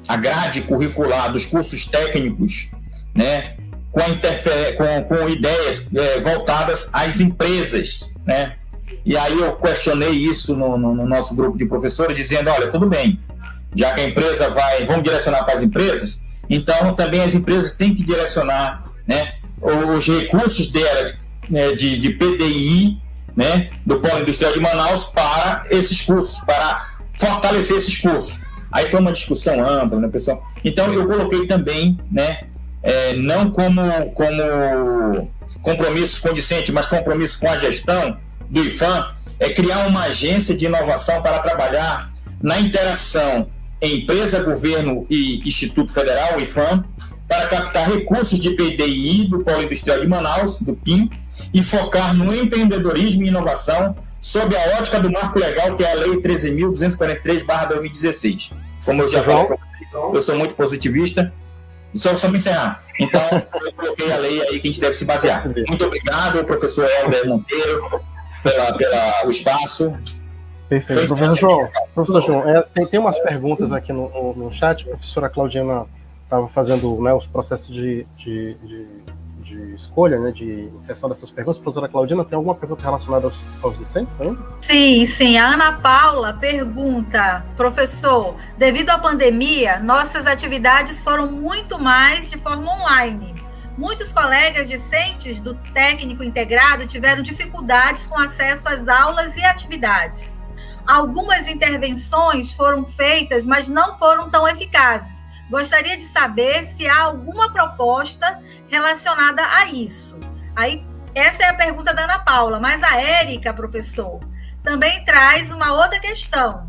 S2: a grade curricular dos cursos técnicos, né, com ideias voltadas às empresas, né? E aí eu questionei isso no nosso grupo de professores, dizendo, olha, tudo bem, já que a empresa vamos direcionar para as empresas, então também as empresas têm que direcionar, né, os recursos delas, né, de PDI, né, do Polo Industrial de Manaus para esses cursos, para fortalecer esses cursos. Aí foi uma discussão ampla, né, pessoal? Então eu coloquei também, né, não como compromisso condicente, mas compromisso com a gestão do IPHAN, criar uma agência de inovação para trabalhar na interação empresa, governo e Instituto Federal, o IPHAN, para captar recursos de PDI do Polo Industrial de Manaus, do PIM, e focar no empreendedorismo e inovação sob a ótica do marco legal, que é a Lei 13.243/2016. Como eu já falei para vocês, eu sou muito positivista. Só me encerrar. Então, eu coloquei a lei aí que a gente deve se basear. Muito obrigado, professor Helder Monteiro, pelo espaço.
S1: Perfeito. Professor João, tem umas perguntas aqui no chat. A professora Claudiana estava fazendo, né, os processos de escolha, né, de inserção dessas perguntas. Professora Claudiana, tem alguma pergunta relacionada aos discentes ainda?
S3: Sim. A Ana Paula pergunta, professor, devido à pandemia, nossas atividades foram muito mais de forma online. Muitos colegas discentes do técnico integrado tiveram dificuldades com acesso às aulas e atividades. Algumas intervenções foram feitas, mas não foram tão eficazes. Gostaria de saber se há alguma proposta relacionada a isso. Aí, essa é a pergunta da Ana Paula, mas a Érica, professor, também traz uma outra questão.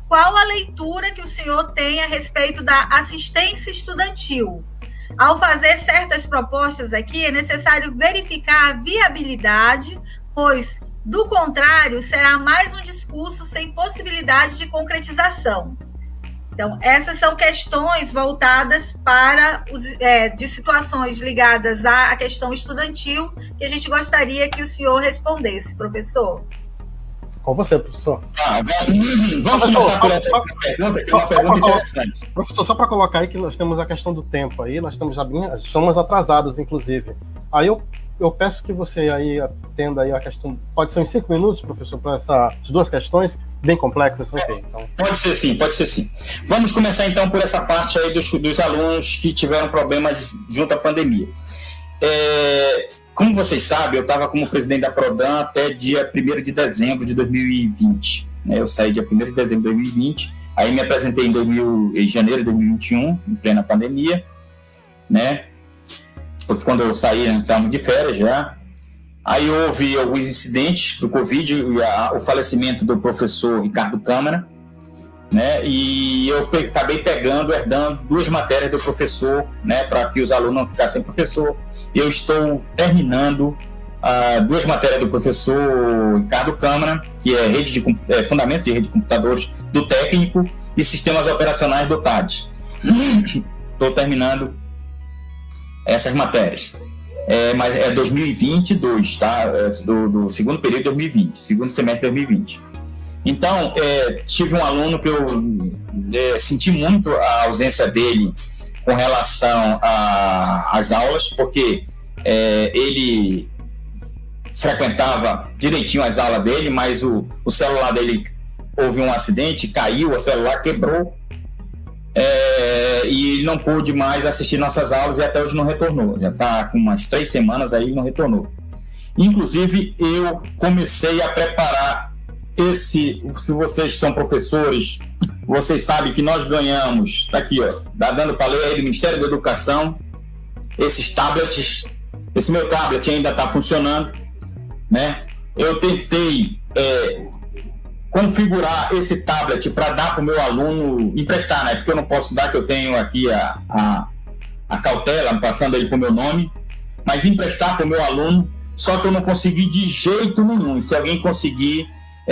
S3: Qual a leitura que o senhor tem a respeito da assistência estudantil? Ao fazer certas propostas aqui, é necessário verificar a viabilidade, pois, do contrário, será mais um discurso sem possibilidade de concretização. Então, essas são questões voltadas para de situações ligadas à questão estudantil que a gente gostaria que o senhor respondesse, professor.
S1: Com você, professor.
S2: Vamos começar por essa pergunta, que é uma pergunta interessante.
S1: Professor, só para colocar aí que nós temos a questão do tempo aí, nós estamos somos atrasados, inclusive. Aí eu peço que você aí atenda aí a questão, pode ser uns 5 minutos, professor, para essas duas questões bem complexas, ok? Então... Pode
S2: ser sim. Vamos começar então por essa parte aí dos alunos que tiveram problemas junto à pandemia. Como vocês sabem, eu estava como presidente da Prodan até dia 1º de dezembro de 2020. Eu saí dia 1º de dezembro de 2020, aí me apresentei em janeiro de 2021, em plena pandemia, né? Porque quando eu saí, nós estávamos de férias já. Aí houve alguns incidentes do Covid, o falecimento do professor Ricardo Câmara, né? E eu acabei herdando 2 matérias do professor, né? Para que os alunos não ficassem sem professor. Eu estou terminando 2 matérias do professor Ricardo Câmara, que é Fundamento de Rede de Computadores do Técnico e Sistemas Operacionais do TADS. Estou terminando essas matérias. Mas é 2022, tá? Do segundo período de 2020, segundo semestre de 2020. Então, tive um aluno que eu senti muito a ausência dele com relação às aulas, porque ele frequentava direitinho as aulas dele, mas o celular dele houve um acidente, caiu, o celular quebrou, e ele não pôde mais assistir nossas aulas e até hoje não retornou. Já está com umas 3 semanas aí e não retornou. Inclusive, eu comecei a preparar se vocês são professores, vocês sabem que nós ganhamos, tá aqui, ó, dando para ler aí do Ministério da Educação, esses tablets. Esse meu tablet ainda está funcionando, né? Eu tentei configurar esse tablet para dar para o meu aluno emprestar, né? Porque eu não posso dar, que eu tenho aqui a cautela, passando aí para o meu nome, mas emprestar para o meu aluno, só que eu não consegui de jeito nenhum. Se alguém conseguir,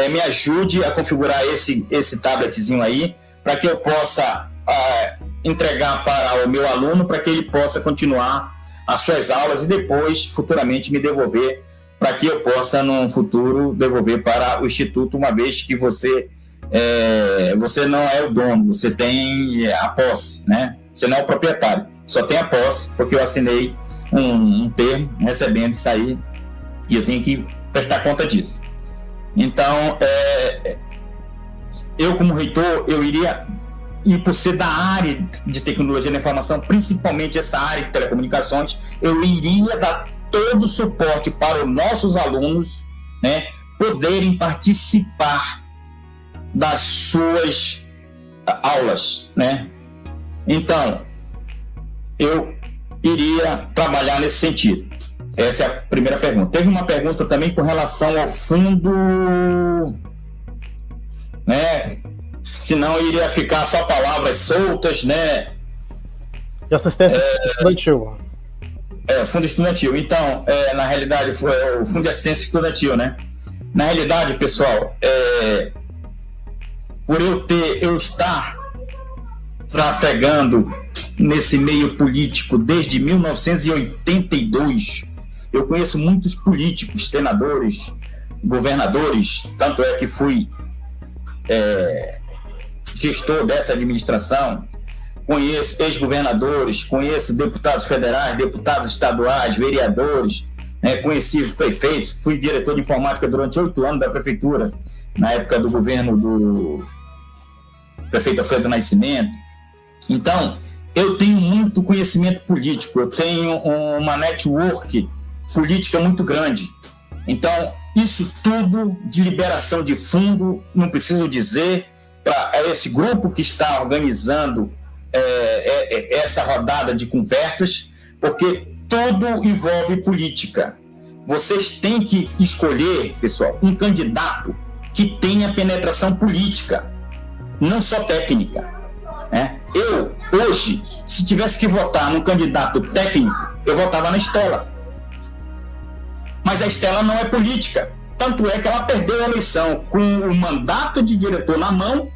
S2: me ajude a configurar esse tabletzinho aí, para que eu possa entregar para o meu aluno, para que ele possa continuar as suas aulas e depois, futuramente, me devolver para que eu possa, num futuro, devolver para o Instituto, uma vez que você não é o dono, você tem a posse, né? Você não é o proprietário, só tem a posse, porque eu assinei um termo recebendo isso aí e eu tenho que prestar conta disso. Então, eu como reitor, eu iria, e por ser da área de tecnologia da informação, principalmente essa área de telecomunicações, eu iria dar todo o suporte para os nossos alunos, né, poderem participar das suas aulas, né? Então, eu iria trabalhar nesse sentido. Essa é a primeira pergunta. Teve uma pergunta também com relação ao fundo, né? Senão iria ficar só palavras soltas, né?
S1: De assistência estudantil.
S2: Fundo estudantil. Então, na realidade, foi o fundo de assistência estudantil, né? Na realidade, pessoal, por eu estar trafegando nesse meio político desde 1982, eu conheço muitos políticos, senadores, governadores, tanto é que fui gestor dessa administração, conheço ex-governadores, conheço deputados federais, deputados estaduais, vereadores, conheci prefeitos, fui diretor de informática durante 8 anos da prefeitura, na época do governo do prefeito Alfredo Nascimento. Então, eu tenho muito conhecimento político, eu tenho uma network política muito grande. Então, isso tudo de liberação de fundo, não preciso dizer, para esse grupo que está organizando essa rodada de conversas, porque tudo envolve política. Vocês têm que escolher, pessoal, um candidato que tenha penetração política, não só técnica, né? Eu, hoje, se tivesse que votar num candidato técnico, eu votava na Estela. Mas a Estela não é política. Tanto é que ela perdeu a eleição com o mandato de diretor na mão,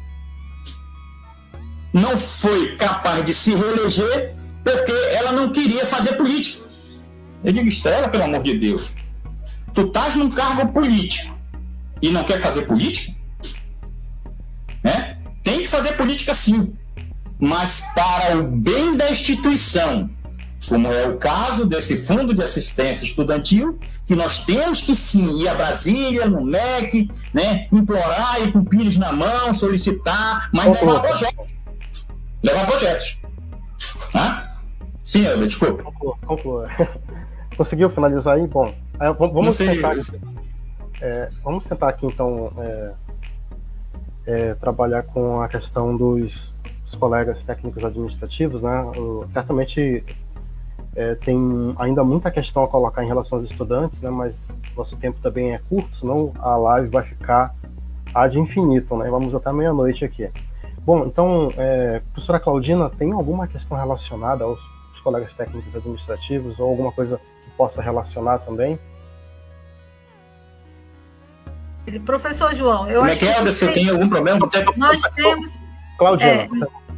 S2: não foi capaz de se reeleger, porque ela não queria fazer política. Eu digo, Estela, pelo amor de Deus, tu estás num cargo político e não quer fazer política? Né? Tem que fazer política sim, mas para o bem da instituição, como é o caso desse Fundo de Assistência Estudantil, que nós temos que sim ir a Brasília, no MEC, né, implorar, ir com o Pires na mão, solicitar, mas levar projetos. Levar projetos. Sim, Helder, desculpa.
S1: Conclua. Conseguiu finalizar aí? Bom, vamos tentar aqui então trabalhar com a questão dos colegas técnicos administrativos, né? Certamente tem ainda muita questão a colocar em relação aos estudantes, né? Mas nosso tempo também é curto, senão a live vai ficar ad infinito, né? Vamos até meia-noite aqui. Bom, então, professora Claudina, tem alguma questão relacionada aos colegas técnicos administrativos ou alguma coisa que possa relacionar também?
S3: Professor João, eu
S2: acho que você tem algum problema?
S3: Nós temos...
S1: Claudina.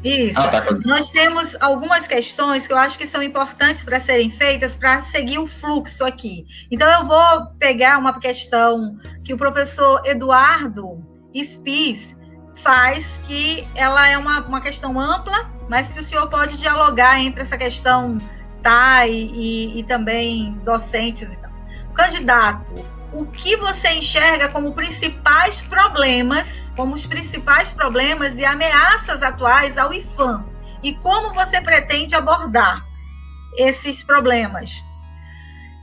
S3: Isso.
S2: Tá.
S3: Nós temos algumas questões que eu acho que são importantes para serem feitas para seguir o fluxo aqui. Então, eu vou pegar uma questão que o professor Eduardo Spies faz, que ela é uma questão ampla, mas que o senhor pode dialogar entre essa questão e também docentes e tal. Candidato, o que você enxerga como os principais problemas e ameaças atuais ao IFAM? E como você pretende abordar esses problemas?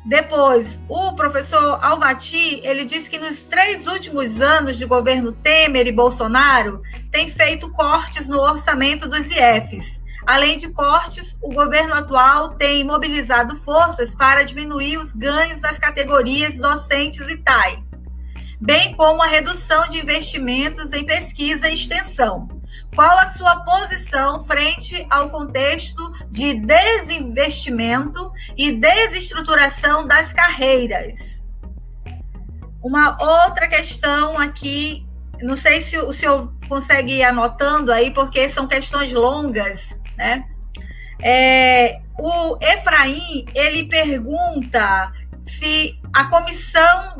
S3: Depois, o professor Alvati, ele disse que nos 3 últimos anos de governo Temer e Bolsonaro, tem feito cortes no orçamento dos IFs. Além de cortes, o governo atual tem mobilizado forças para diminuir os ganhos das categorias docentes e TAI, bem como a redução de investimentos em pesquisa e extensão. Qual a sua posição frente ao contexto de desinvestimento e desestruturação das carreiras? Uma outra questão aqui, não sei se o senhor consegue ir anotando aí, porque são questões longas, né? O Efraim, ele pergunta se a comissão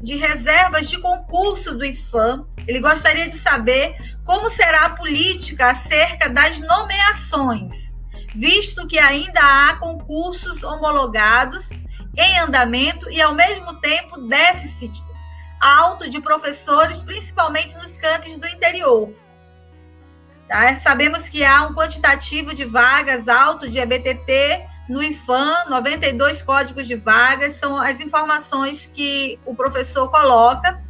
S3: de reservas de concurso do IPHAN, ele gostaria de saber como será a política acerca das nomeações, visto que ainda há concursos homologados em andamento e, ao mesmo tempo, déficit alto de professores, principalmente nos campos do interior. Tá? Sabemos que há um quantitativo de vagas alto de EBTT no IPHAN, 92 códigos de vagas, são as informações que o professor coloca,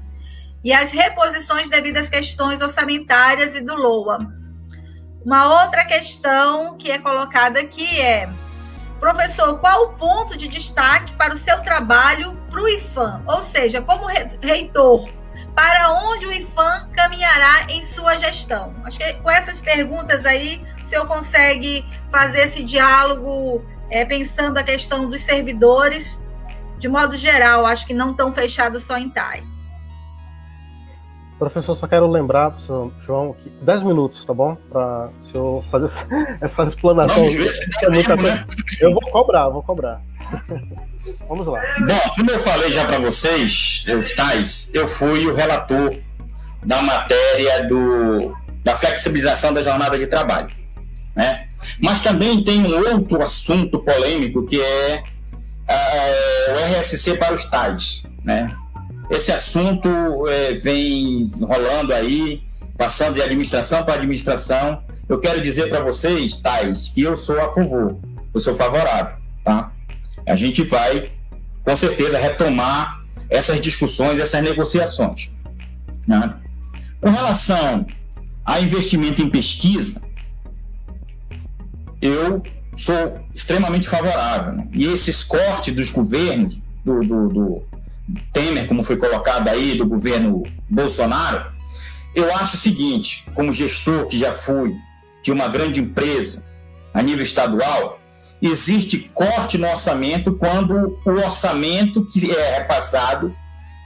S3: e as reposições devido às questões orçamentárias e do LOA. Uma outra questão que é colocada aqui é: professor, qual o ponto de destaque para o seu trabalho para o IPHAN? Ou seja, como reitor, para onde o IPHAN caminhará em sua gestão? Acho que com essas perguntas aí, o senhor consegue fazer esse diálogo pensando a questão dos servidores, de modo geral, acho que não tão fechado só em TAI.
S1: Professor, só quero lembrar, professor João, que 10 minutos, tá bom? Para o senhor fazer essa explanação. Eu vou cobrar. Vamos lá.
S2: Bom, como eu falei já para vocês, os TAIs, eu fui o relator da matéria da flexibilização da jornada de trabalho, né? Mas também tem um outro assunto polêmico que é o RSC para os TAIs, né? Esse assunto vem rolando aí, passando de administração para administração. Eu quero dizer para vocês, TAIs, que eu sou a favor, eu sou favorável, tá? A gente vai, com certeza, retomar essas discussões, essas negociações, né? Com relação a investimento em pesquisa, eu sou extremamente favorável, né? E esses cortes dos governos, do Temer, como foi colocado aí, do governo Bolsonaro, eu acho o seguinte, como gestor que já fui de uma grande empresa a nível estadual, existe corte no orçamento quando o orçamento que é repassado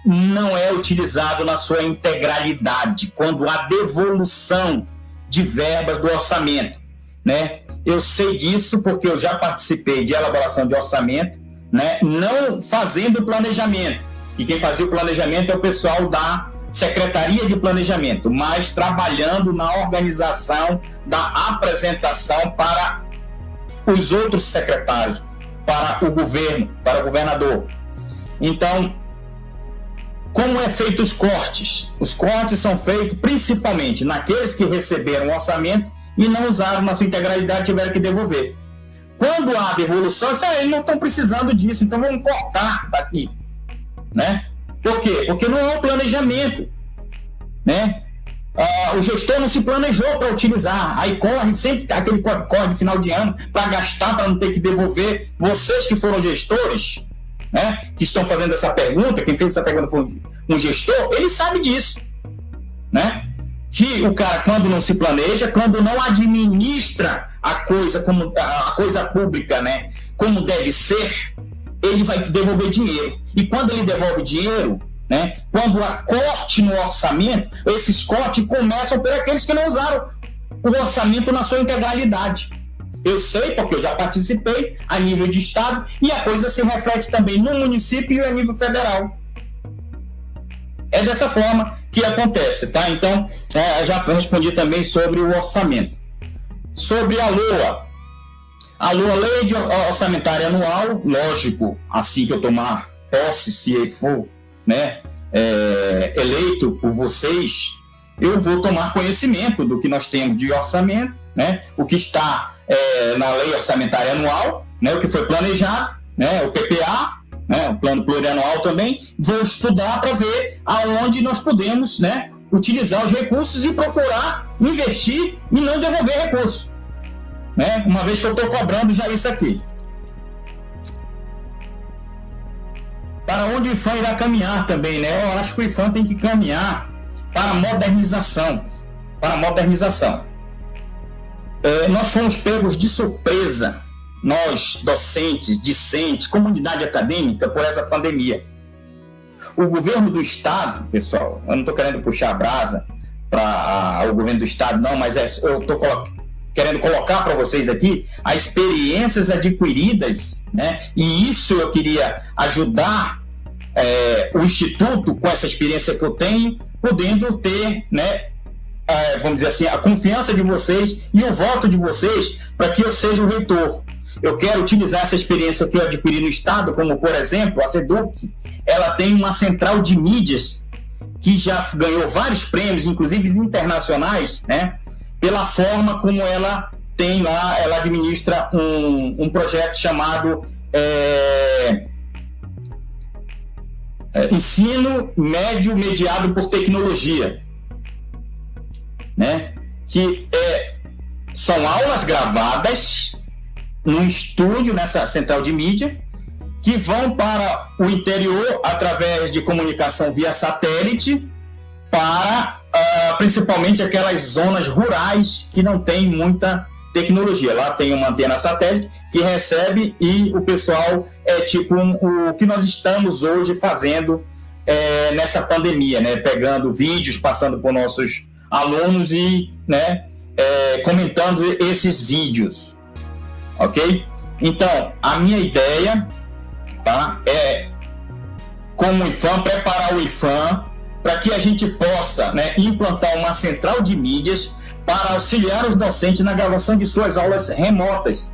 S2: não é utilizado na sua integralidade, quando há devolução de verbas do orçamento, né? Eu sei disso porque eu já participei de elaboração de orçamento, né? Não fazendo planejamento, que quem fazia o planejamento é o pessoal da Secretaria de Planejamento, mas trabalhando na organização da apresentação para os outros secretários, para o governo, para o governador. Então, como é feito os cortes? Os cortes são feitos principalmente naqueles que receberam o orçamento e não usaram na sua integralidade, tiveram que devolver. Quando há devolução, eles não estão precisando disso, então vamos cortar daqui, né? Por quê? Porque não há um planejamento, né? O gestor não se planejou para utilizar, aí corre sempre aquele corre de final de ano para gastar, para não ter que devolver. Vocês que foram gestores, né, que estão fazendo essa pergunta, quem fez essa pergunta foi um gestor, ele sabe disso, né? Que o cara, quando não se planeja, quando não administra a coisa como a coisa pública, né, como deve ser, ele vai devolver dinheiro. E quando ele devolve dinheiro, né, quando há corte no orçamento, esses cortes começam por aqueles que não usaram o orçamento na sua integralidade. Eu sei, porque eu já participei a nível de estado, e a coisa se reflete também no município e a nível federal. É dessa forma que acontece, tá? Então, já respondi também sobre o orçamento. Sobre a LOA. A LOA, Lei de Orçamentária Anual, lógico, assim que eu tomar posse, se for, né, eleito por vocês, eu vou tomar conhecimento do que nós temos de orçamento, né, o que está na Lei Orçamentária Anual, né, o que foi planejado, né, o PPA, né, o Plano Plurianual também. Vou estudar para ver aonde nós podemos, né, utilizar os recursos e procurar investir e não devolver recursos, né, uma vez que eu estou cobrando já isso aqui. Para onde o IPHAN irá caminhar também, né? Eu acho que o IPHAN tem que caminhar para a modernização. Nós fomos pegos de surpresa, nós, docentes, discentes, comunidade acadêmica, por essa pandemia. O governo do Estado, pessoal, eu não estou querendo puxar a brasa para o governo do Estado, não, mas eu estou querendo colocar para vocês aqui, as experiências adquiridas, né? E isso eu queria ajudar o Instituto com essa experiência que eu tenho, podendo ter, né, vamos dizer assim, a confiança de vocês e o voto de vocês para que eu seja o reitor. Eu quero utilizar essa experiência que eu adquiri no Estado, como, por exemplo, a SEDUC. Ela tem uma central de mídias que já ganhou vários prêmios, inclusive internacionais, né, pela forma como ela tem lá, ela administra um projeto chamado Ensino Médio Mediado por Tecnologia, né, que são aulas gravadas num estúdio, nessa central de mídia, que vão para o interior através de comunicação via satélite para principalmente aquelas zonas rurais que não tem muita tecnologia. Lá tem uma antena satélite que recebe e o pessoal tipo o que nós estamos hoje fazendo nessa pandemia, né? Pegando vídeos, passando por nossos alunos e, né, comentando esses vídeos. Ok? Então, a minha ideia, tá, como o IFAM, preparar o IFAM para que a gente possa, né, implantar uma central de mídias para auxiliar os docentes na gravação de suas aulas remotas,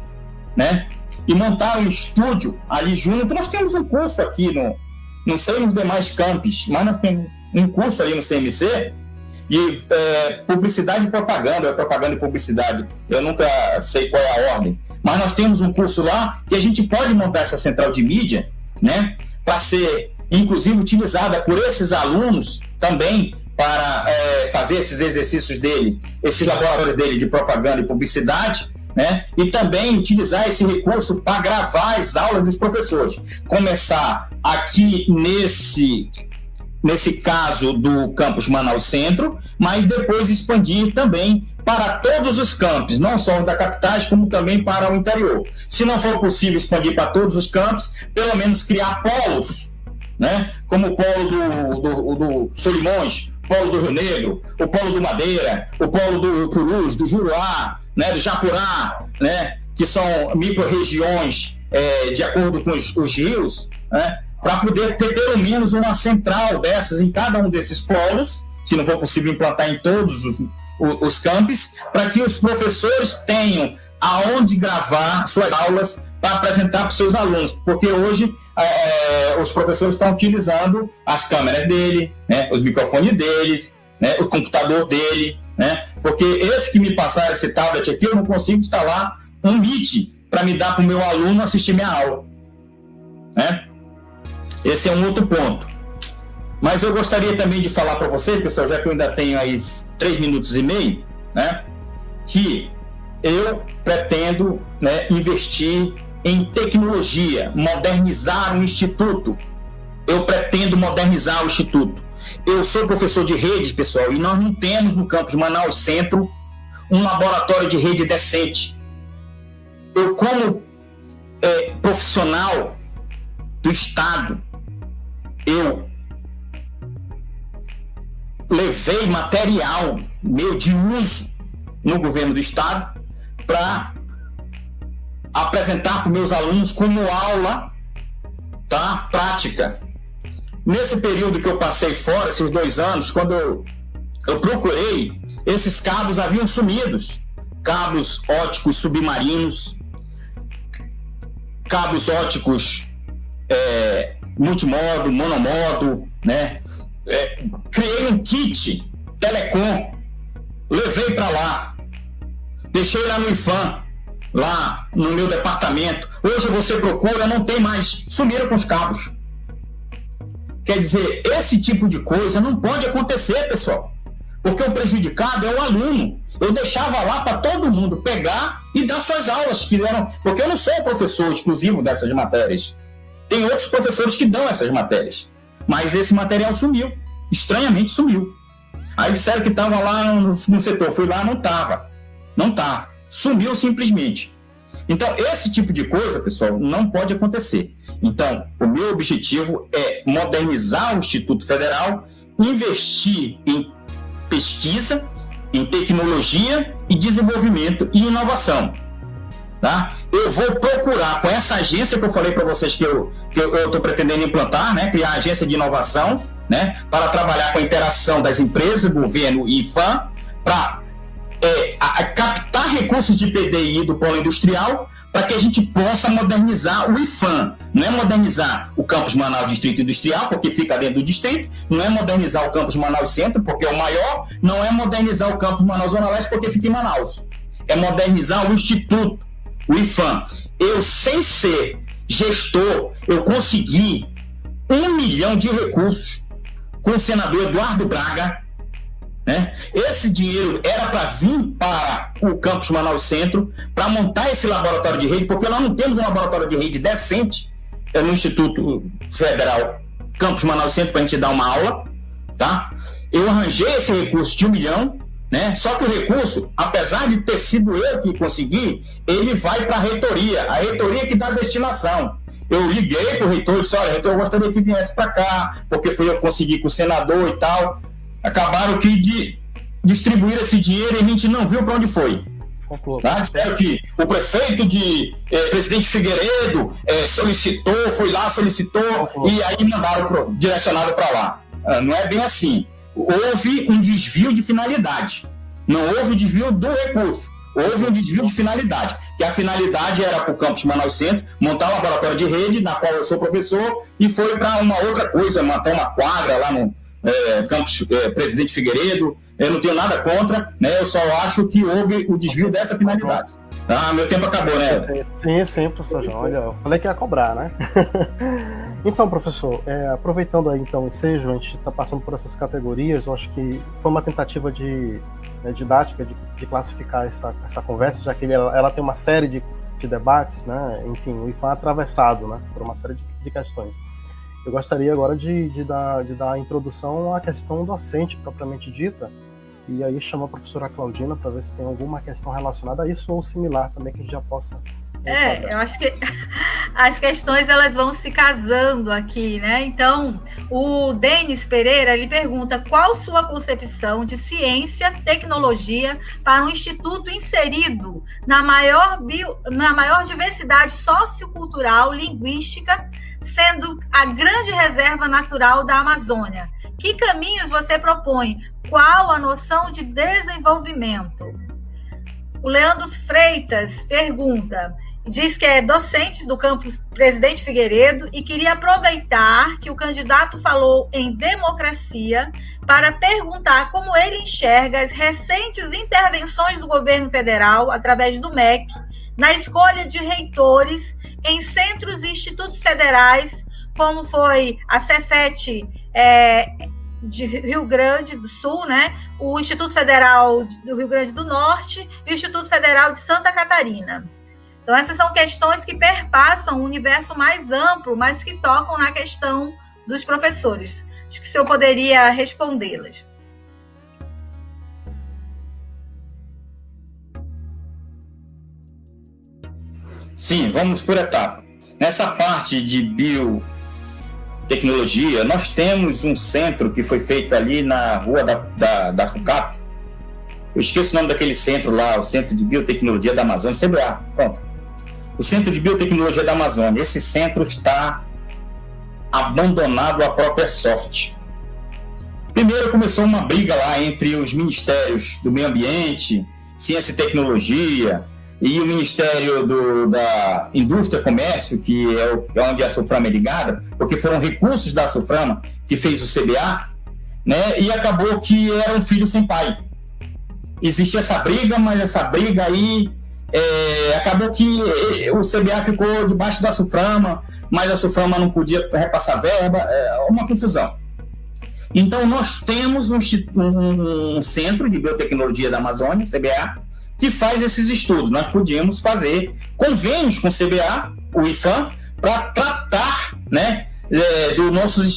S2: né? E montar um estúdio ali junto. Nós temos um curso aqui, não sei nos demais campos, mas nós temos um curso ali no CMC de publicidade e propaganda, propaganda e publicidade. Eu nunca sei qual é a ordem. Mas nós temos um curso lá que a gente pode montar essa central de mídia, né, para ser, inclusive, utilizada por esses alunos também para fazer esses exercícios dele, esses laboratórios dele de propaganda e publicidade, né, e também utilizar esse recurso para gravar as aulas dos professores. Começar aqui nesse caso do campus Manaus Centro, mas depois expandir também para todos os campos, não só os da capitais, como também para o interior. Se não for possível expandir para todos os campos, pelo menos criar polos, né? Como o polo do Solimões, o polo do Rio Negro, o polo do Madeira, o polo do Purus, do Juruá, né? Do Japurá, né? Que são micro-regiões de acordo com os rios, né? Para poder ter pelo menos uma central dessas em cada um desses polos, se não for possível implantar em todos os campos, para que os professores tenham aonde gravar suas aulas para apresentar para os seus alunos, porque hoje os professores estão utilizando as câmeras dele, né, os microfones deles, né, o computador dele, né, porque esse que me passaram esse tablet aqui, eu não consigo instalar um Meet para me dar para o meu aluno assistir minha aula, né? Esse é um outro ponto. Mas eu gostaria também de falar para vocês, pessoal, já que eu ainda tenho aí 3 minutos e meio, né, que eu pretendo, né, investir em tecnologia, modernizar o Instituto. Eu pretendo modernizar o Instituto. Eu sou professor de rede, pessoal, e nós não temos no campus Manaus Centro um laboratório de rede decente. Eu, como profissional do Estado, eu levei material meu de uso no governo do Estado para apresentar para os meus alunos como aula, tá, prática. Nesse período que eu passei fora, esses 2 anos, quando eu procurei, esses cabos haviam sumidos. Cabos óticos submarinos, cabos óticos multimodo, monomodo, né? Criei um kit telecom, levei para lá, deixei lá no IFAM, lá no meu departamento. Hoje você procura, não tem mais, sumiram com os cabos. Quer dizer, esse tipo de coisa não pode acontecer, pessoal, porque o prejudicado é o aluno. Eu deixava lá para todo mundo pegar e dar suas aulas, porque eu não sou o professor exclusivo dessas matérias. Tem outros professores que dão essas matérias. Mas esse material sumiu. Estranhamente sumiu. Aí disseram que estava lá no setor. Fui lá, não estava. Não está. Sumiu simplesmente. Então, esse tipo de coisa, pessoal, não pode acontecer. Então, o meu objetivo é modernizar o Instituto Federal, investir em pesquisa em tecnologia e desenvolvimento e inovação. Tá? Eu vou procurar com essa agência que eu falei para vocês que eu estou pretendendo implantar, né, criar a agência de inovação, né, para trabalhar com a interação das empresas, governo e IFAM, para captar recursos de PDI do polo industrial, para que a gente possa modernizar o IFAM. Não é modernizar o campus Manaus Distrito Industrial, porque fica dentro do distrito, não é modernizar o campus Manaus Centro, porque é o maior, não é modernizar o campus Manaus Zona Leste, porque fica em Manaus. É modernizar o Instituto, o IFAM. Eu, sem ser gestor, eu consegui 1 milhão de recursos com o senador Eduardo Braga, né? Esse dinheiro era para vir para o campus Manaus Centro, para montar esse laboratório de rede, porque nós não temos um laboratório de rede decente no Instituto Federal Campus Manaus Centro para a gente dar uma aula, tá? Eu arranjei esse recurso de 1 milhão, né? Só que o recurso, apesar de ter sido eu que consegui, ele vai para a reitoria que dá a destinação. Eu liguei para o reitor e disse: olha, reitor, eu gostaria que viesse para cá, porque foi eu que consegui com o senador e tal. Acabaram que distribuir esse dinheiro e a gente não viu para onde foi. Tá? Disseram que o prefeito de Presidente Figueiredo solicitou e aí mandaram direcionado para lá. Não é bem assim. Houve um desvio de finalidade. Não houve desvio do recurso. Houve um desvio de finalidade. Que a finalidade era para o campus Manaus Centro montar um laboratório de rede, na qual eu sou professor, e foi para uma outra coisa, montar uma quadra lá no campus Presidente Figueiredo. Eu não tenho nada contra, né? Eu só acho que houve o desvio dessa finalidade. Ah, meu tempo acabou, né?
S1: Sim, professor João. Olha, eu falei que ia cobrar, né? Então, professor, aproveitando aí então o ensejo, a gente está passando por essas categorias. Eu acho que foi uma tentativa didática de classificar essa conversa, já que ela tem uma série de debates, né? Enfim, o IFAM é atravessado, né, por uma série de questões. Eu gostaria agora de dar a introdução à questão docente propriamente dita, e aí chama a professora Claudina para ver se tem alguma questão relacionada a isso ou similar também que a gente já possa...
S3: Eu acho que as questões elas vão se casando aqui, né? Então, o Denis Pereira, ele pergunta: qual sua concepção de ciência, tecnologia para um instituto inserido na maior diversidade sociocultural, linguística, sendo a grande reserva natural da Amazônia? Que caminhos você propõe? Qual a noção de desenvolvimento? O Leandro Freitas pergunta, diz que é docente do campus Presidente Figueiredo e queria aproveitar que o candidato falou em democracia para perguntar como ele enxerga as recentes intervenções do governo federal, através do MEC, na escolha de reitores em centros e institutos federais, como foi a Cefet de Rio Grande do Sul, né? O Instituto Federal do Rio Grande do Norte e o Instituto Federal de Santa Catarina. Então, essas são questões que perpassam o universo mais amplo, mas que tocam na questão dos professores. Acho que o senhor poderia respondê-las.
S2: Sim, vamos por etapa. Nessa parte de biotecnologia, nós temos um centro que foi feito ali na rua da FUCAP. Eu esqueço o nome daquele centro lá, o Centro de Biotecnologia da Amazônia, CBA, pronto. O Centro de Biotecnologia da Amazônia. Esse centro está abandonado à própria sorte. Primeiro começou uma briga lá entre os ministérios do Meio Ambiente, Ciência e Tecnologia, e o Ministério da Indústria e Comércio, que é onde a SUFRAMA é ligada, porque foram recursos da SUFRAMA que fez o CBA, né? E acabou que era um filho sem pai. Existia essa briga, mas essa briga aí acabou que o CBA ficou debaixo da SUFRAMA, mas a SUFRAMA não podia repassar verba, uma confusão. Então, nós temos um Centro de Biotecnologia da Amazônia, CBA, que faz esses estudos. Nós podíamos fazer convênios com o CBA, o IFAM, para tratar, né, dos nossos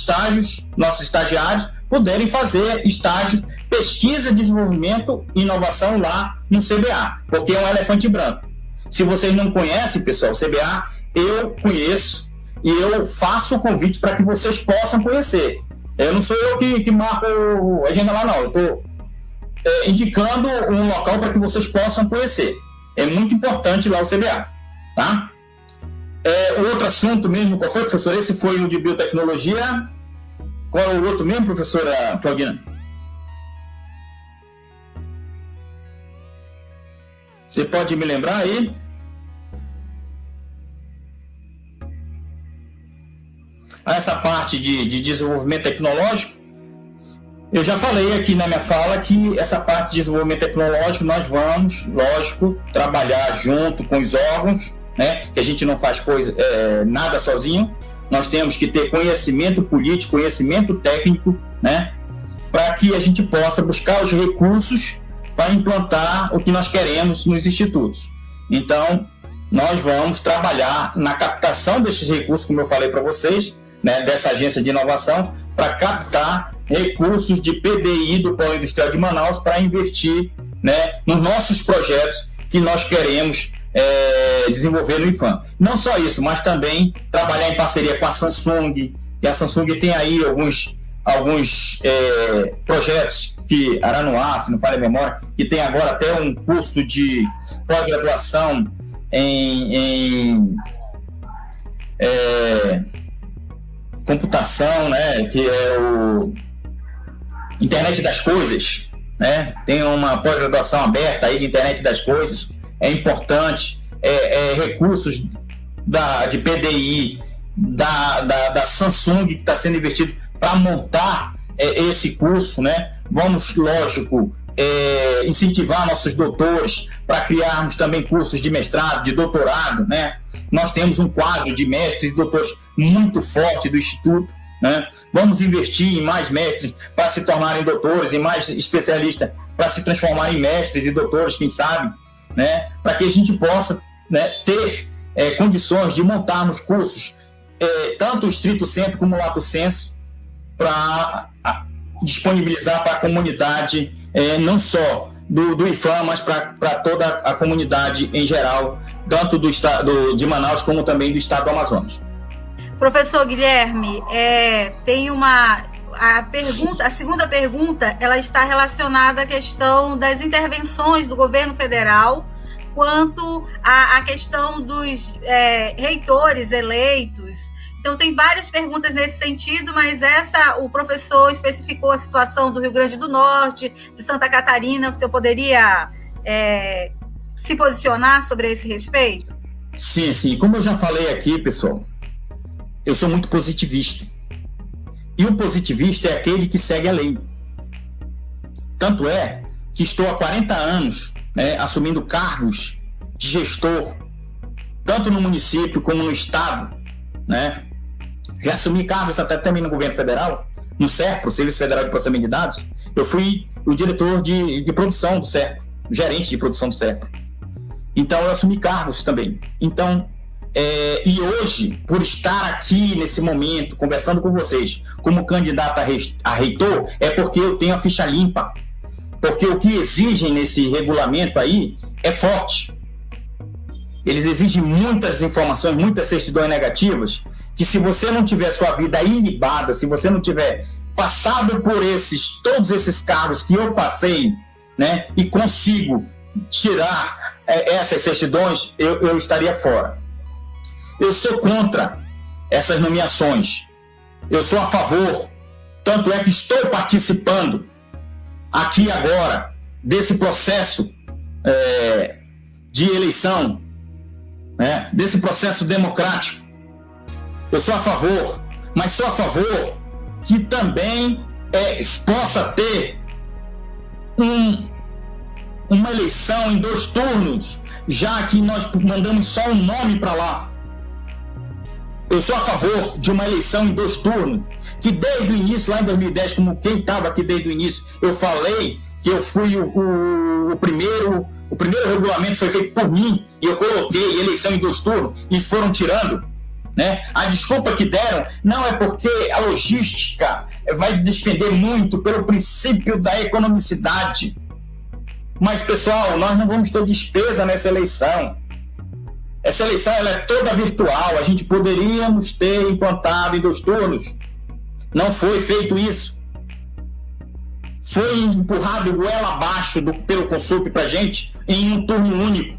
S2: estagiários puderem fazer estágios, pesquisa, desenvolvimento e inovação lá no CBA, porque é um elefante branco. Se vocês não conhecem, pessoal, o CBA, eu conheço e eu faço o convite para que vocês possam conhecer. Eu não sou eu que marco a agenda lá, não. Eu estou indicando um local para que vocês possam conhecer. É muito importante lá o CBA, tá? O outro assunto mesmo, qual foi, professor? Esse foi o de biotecnologia. Qual é o outro mesmo, professora Claudina? Você pode me lembrar aí? Essa parte de desenvolvimento tecnológico, eu já falei aqui na minha fala que essa parte de desenvolvimento tecnológico nós vamos, lógico, trabalhar junto com os órgãos, né? Que a gente não faz nada sozinho. Nós temos que ter conhecimento político, conhecimento técnico, né? Para que a gente possa buscar os recursos para implantar o que nós queremos nos institutos. Então, nós vamos trabalhar na captação desses recursos, como eu falei para vocês, né, dessa agência de inovação, para captar recursos de PDI do Polo Industrial de Manaus para investir, né, nos nossos projetos que nós queremos desenvolver no IFAM. Não só isso, mas também trabalhar em parceria com a Samsung, que a Samsung tem aí alguns projetos que Aranoá, se não falha a memória, que tem agora até um curso de pós-graduação em computação, né, que é o Internet das Coisas, né? Tem uma pós-graduação aberta aí de Internet das Coisas, é importante, recursos de PDI da Samsung que está sendo investido para montar esse curso, né? Vamos, lógico, incentivar nossos doutores para criarmos também cursos de mestrado, de doutorado, né? Nós temos um quadro de mestres e doutores muito forte do Instituto, né? Vamos investir em mais mestres para se tornarem doutores e mais especialistas para se transformarem em mestres e doutores, quem sabe, né? Para que a gente possa, né, ter condições de montarmos cursos, tanto o estrito sensu como o lato sensu, para disponibilizar para a comunidade, não só do IFAM, mas para toda a comunidade em geral, tanto do estado de Manaus como também do estado do Amazonas.
S3: Professor Guilherme, tem a segunda pergunta, ela está relacionada à questão das intervenções do governo federal quanto à questão dos reitores eleitos. Então, tem várias perguntas nesse sentido, mas o professor especificou a situação do Rio Grande do Norte, de Santa Catarina. O senhor poderia se posicionar sobre esse respeito?
S2: Sim. Como eu já falei aqui, pessoal, eu sou muito positivista. E o positivista é aquele que segue a lei. Tanto é que estou há 40 anos, né, assumindo cargos de gestor, tanto no município como no estado, né? Já assumi cargos até também no governo federal, no SERPRO, Serviço Federal de Processamento de Dados. Eu fui o diretor de produção do SERPRO, gerente de produção do SERPRO. Então, eu assumi cargos também. Então, e hoje, por estar aqui nesse momento, conversando com vocês, como candidato a reitor, é porque eu tenho a ficha limpa. Porque o que exigem nesse regulamento aí é forte. Eles exigem muitas informações, muitas certidões negativas, que se você não tiver sua vida ilibada, se você não tiver passado por todos esses cargos que eu passei, né, e consigo tirar essas certidões, eu estaria fora. Eu sou contra essas nomeações. Eu sou a favor. Tanto é que estou participando aqui agora desse processo de eleição, né, desse processo democrático. Eu sou a favor, mas sou a favor que também possa ter uma eleição em 2 turnos, já que nós mandamos só um nome para lá. Eu sou a favor de uma eleição em 2 turnos, que desde o início, lá em 2010, como quem estava aqui desde o início, eu falei que eu fui o primeiro regulamento foi feito por mim, e eu coloquei eleição em 2 turnos, e foram tirando, né? A desculpa que deram não é porque a logística vai despender muito pelo princípio da economicidade. Mas, pessoal, nós não vamos ter despesa nessa eleição. Essa eleição ela é toda virtual. A gente poderíamos ter implantado em 2 turnos. Não foi feito isso. foi empurrado goela abaixo pelo Consup para a gente em um turno único.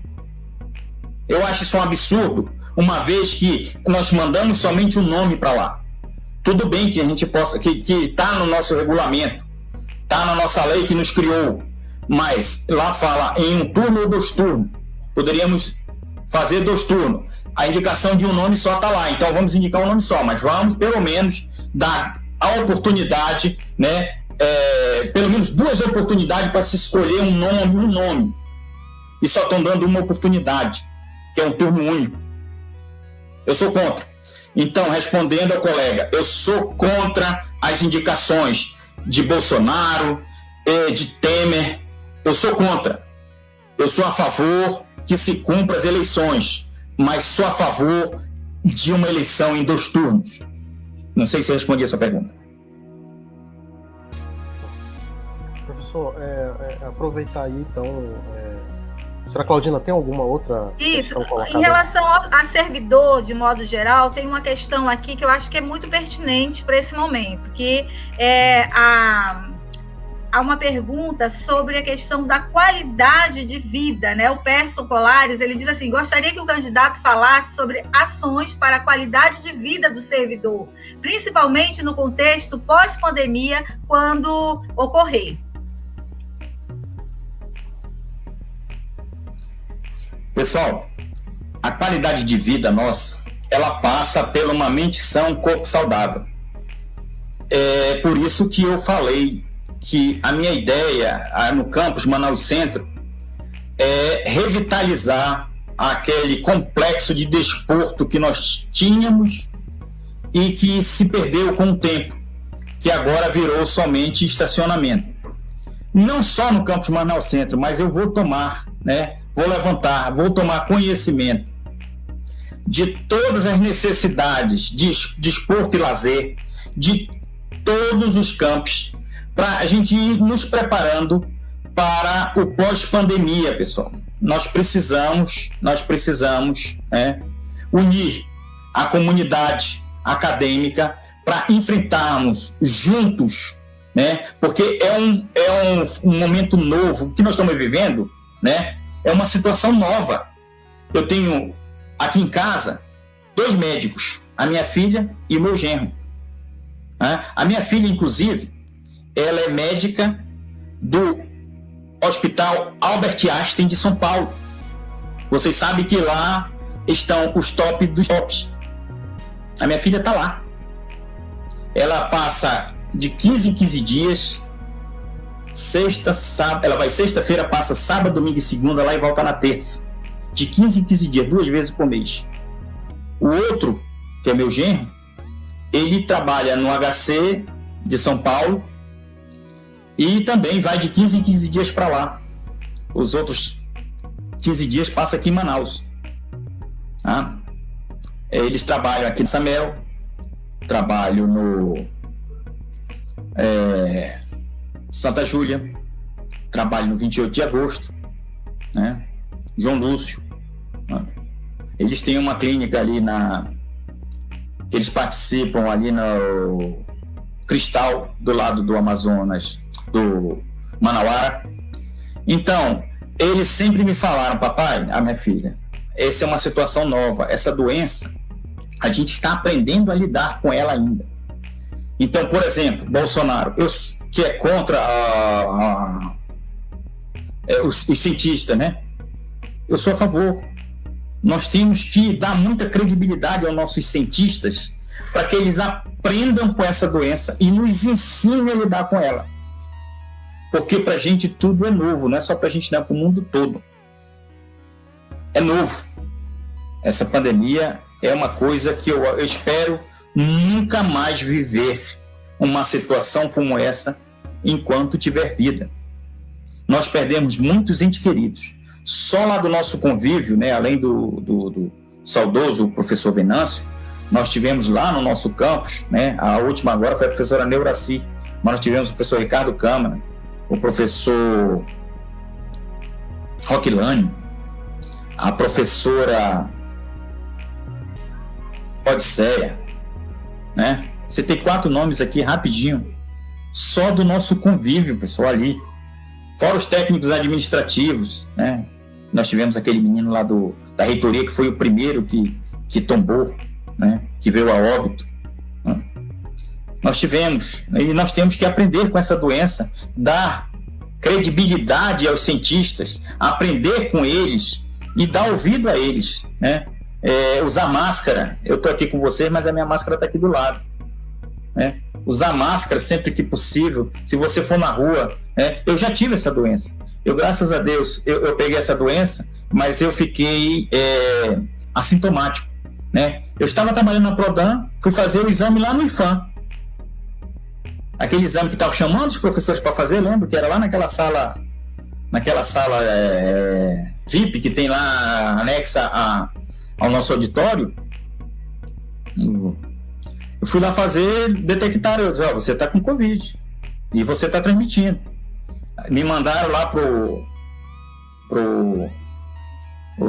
S2: Eu acho isso um absurdo, uma vez que nós mandamos somente um nome para lá. Tudo bem que a gente possa, que está no nosso regulamento, está na nossa lei que nos criou, mas lá fala em um turno ou 2 turnos. Poderíamos fazer 2 turnos. A indicação de um nome só está lá, então vamos indicar um nome só, mas vamos pelo menos dar a oportunidade, né? Pelo menos 2 oportunidades para se escolher um nome. E só estão dando uma oportunidade, que é um turno único. Eu sou contra. Então, respondendo ao colega, eu sou contra as indicações de Bolsonaro, de Temer. Eu sou contra. Eu sou a favor que se cumpra as eleições, mas sou a favor de uma eleição em 2 turnos. Não sei se eu respondi a sua pergunta.
S1: Professor, aproveitar aí, então... Senhora Claudina, tem alguma outra
S3: Isso,
S1: questão colocada?
S3: Em relação a servidor, de modo geral, tem uma questão aqui que eu acho que é muito pertinente para esse momento, que há uma pergunta sobre a questão da qualidade de vida, né? O Person Colares, ele diz assim, gostaria que o candidato falasse sobre ações para a qualidade de vida do servidor, principalmente no contexto pós-pandemia, quando ocorrer.
S2: Pessoal, a qualidade de vida nossa, ela passa por uma mente sã, um corpo saudável. É por isso que eu falei que a minha ideia no campus Manaus Centro é revitalizar aquele complexo de desporto que nós tínhamos e que se perdeu com o tempo, que agora virou somente estacionamento. Não só no campus Manaus Centro, mas eu vou tomar, né? Vou tomar conhecimento de todas as necessidades de desporto e lazer, de todos os campos, para a gente ir nos preparando para o pós-pandemia, pessoal. Nós precisamos unir a comunidade acadêmica para enfrentarmos juntos, né? Porque é um momento novo que nós estamos vivendo, né? É uma situação nova. Eu tenho aqui em casa 2 médicos, a minha filha e o meu genro. A minha filha, inclusive, ela é médica do Hospital Albert Einstein de São Paulo. Vocês sabem que lá estão os top dos tops. A minha filha está lá. Ela passa de 15 em 15 dias, ela vai sexta-feira, passa sábado, domingo e segunda lá e volta na terça. De 15 em 15 dias, 2 vezes por mês. O outro, que é meu genro, ele trabalha no HC de São Paulo e também vai de 15 em 15 dias para lá. Os outros 15 dias passa aqui em Manaus. Eles trabalham aqui no Samel, trabalham no Santa Júlia, trabalho no 28 de agosto, né? João Lúcio, né? Eles têm uma clínica ali eles participam ali no Cristal, do lado do Amazonas, do Manauara. Então, eles sempre me falaram, papai, a minha filha, essa é uma situação nova, essa doença, a gente está aprendendo a lidar com ela ainda. Então, por exemplo, Bolsonaro, que é contra os cientistas, né? Eu sou a favor. Nós temos que dar muita credibilidade aos nossos cientistas para que eles aprendam com essa doença e nos ensinem a lidar com ela. Porque para a gente tudo é novo, não é só para a gente, não, é para o mundo todo. É novo. Essa pandemia é uma coisa que eu espero nunca mais viver uma situação como essa enquanto tiver vida. Nós perdemos muitos entes queridos. Só lá do nosso convívio, né, além do saudoso professor Venâncio, nós tivemos lá no nosso campus, né, a última agora foi a professora Neuraci, mas nós tivemos o professor Ricardo Câmara, o professor Roquilane, a professora Odisseia, né? Você tem 4 nomes aqui rapidinho. só do nosso convívio, pessoal, ali. Fora os técnicos administrativos, né? Nós tivemos aquele menino lá da reitoria que foi o primeiro que tombou, né? Que veio a óbito. Né? Nós tivemos, e nós temos que aprender com essa doença, dar credibilidade aos cientistas, aprender com eles e dar ouvido a eles, né? Usar máscara. Eu estou aqui com vocês, mas a minha máscara está aqui do lado, né? Usar máscara sempre que possível. Se você for na rua, né? Eu já tive essa doença. Graças a Deus, eu peguei essa doença, mas eu fiquei assintomático, né? Eu estava trabalhando na Prodan, fui fazer o exame lá no IFAM. Aquele exame que estava chamando os professores para fazer, lembro que era lá naquela sala VIP que tem lá anexa ao nosso auditório. Eu fui lá fazer, detectaram, eu disse, você está com Covid e você está transmitindo. Me mandaram lá pro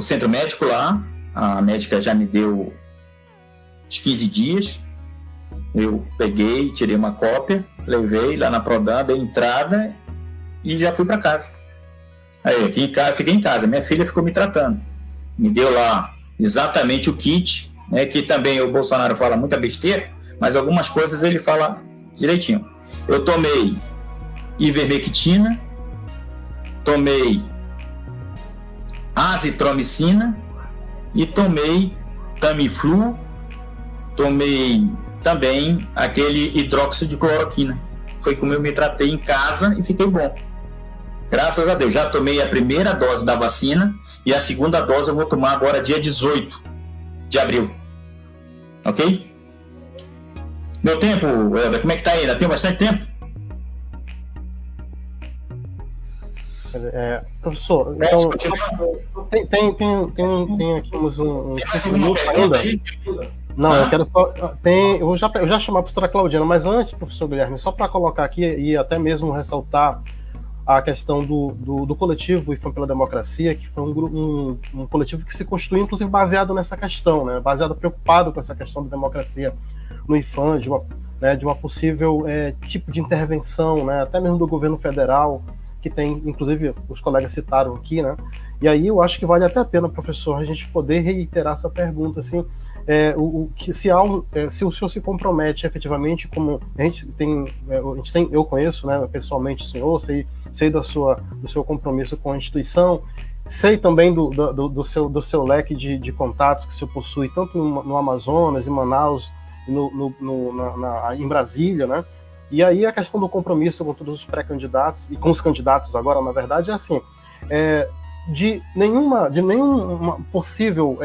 S2: centro médico lá, a médica já me deu uns 15 dias, eu peguei, tirei uma cópia, levei lá na Prodan, dei entrada e já fui para casa. Aí, fiquei em casa, minha filha ficou me tratando, me deu lá exatamente o kit, né, que também o Bolsonaro fala muita besteira, mas algumas coisas ele fala direitinho. Eu tomei ivermectina, tomei azitromicina e tomei Tamiflu, tomei também aquele hidróxido de cloroquina. Foi como eu me tratei em casa e fiquei bom. Graças a Deus. Já tomei a primeira dose da vacina e a segunda dose eu vou tomar agora dia 18 de abril. Ok? Meu tempo, Helder, como é que tá aí? Ainda tem bastante tempo?
S1: Professor, então, tem aqui uns 5 minutos ainda. Não, eu quero só. Eu vou já chamar a professora Claudiana, mas antes, professor Guilherme, só para colocar aqui e até mesmo ressaltar a questão do coletivo IFAM pela Democracia, que foi um coletivo que se constituiu, inclusive, baseado nessa questão, né? Preocupado com essa questão da democracia no IFAM, de uma possível tipo de intervenção, né? Até mesmo do governo federal, que tem, inclusive, os colegas citaram aqui, né? E aí eu acho que vale até a pena, professor, a gente poder reiterar essa pergunta, assim, se o senhor se compromete efetivamente, como a gente tem, eu conheço, né, pessoalmente o senhor, sei do seu compromisso com a instituição, sei também do seu leque de contatos que o senhor possui, tanto no Amazonas, em Manaus, em Brasília, né? E aí a questão do compromisso com todos os pré-candidatos e com os candidatos agora, na verdade, é assim, de nenhuma possível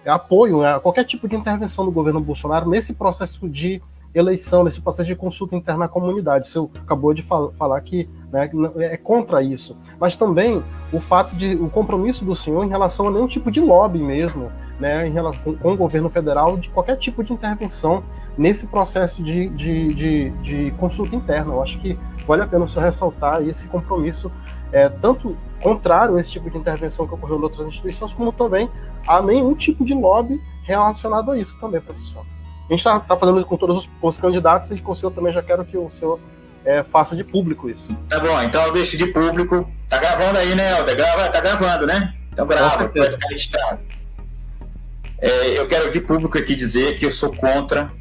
S1: apoio a qualquer tipo de intervenção do governo Bolsonaro nesse processo de eleição, nesse processo de consulta interna à comunidade. O senhor acabou de falar que, né, é contra isso. Mas também o compromisso do senhor em relação a nenhum tipo de lobby mesmo, né, em relação com o governo federal, de qualquer tipo de intervenção nesse processo de consulta interna. Eu acho que vale a pena o senhor ressaltar esse compromisso, tanto contrário a esse tipo de intervenção que ocorreu em outras instituições, como também a nenhum tipo de lobby relacionado a isso também, professor. A gente está fazendo isso com todos os candidatos e com o senhor também já quero que o senhor faça de público isso.
S2: Tá bom, então eu deixo de público. Tá gravando aí, né, Helder? Tá gravando, né? Então grava, vai ficar registrado. Eu quero de público aqui dizer que eu sou contra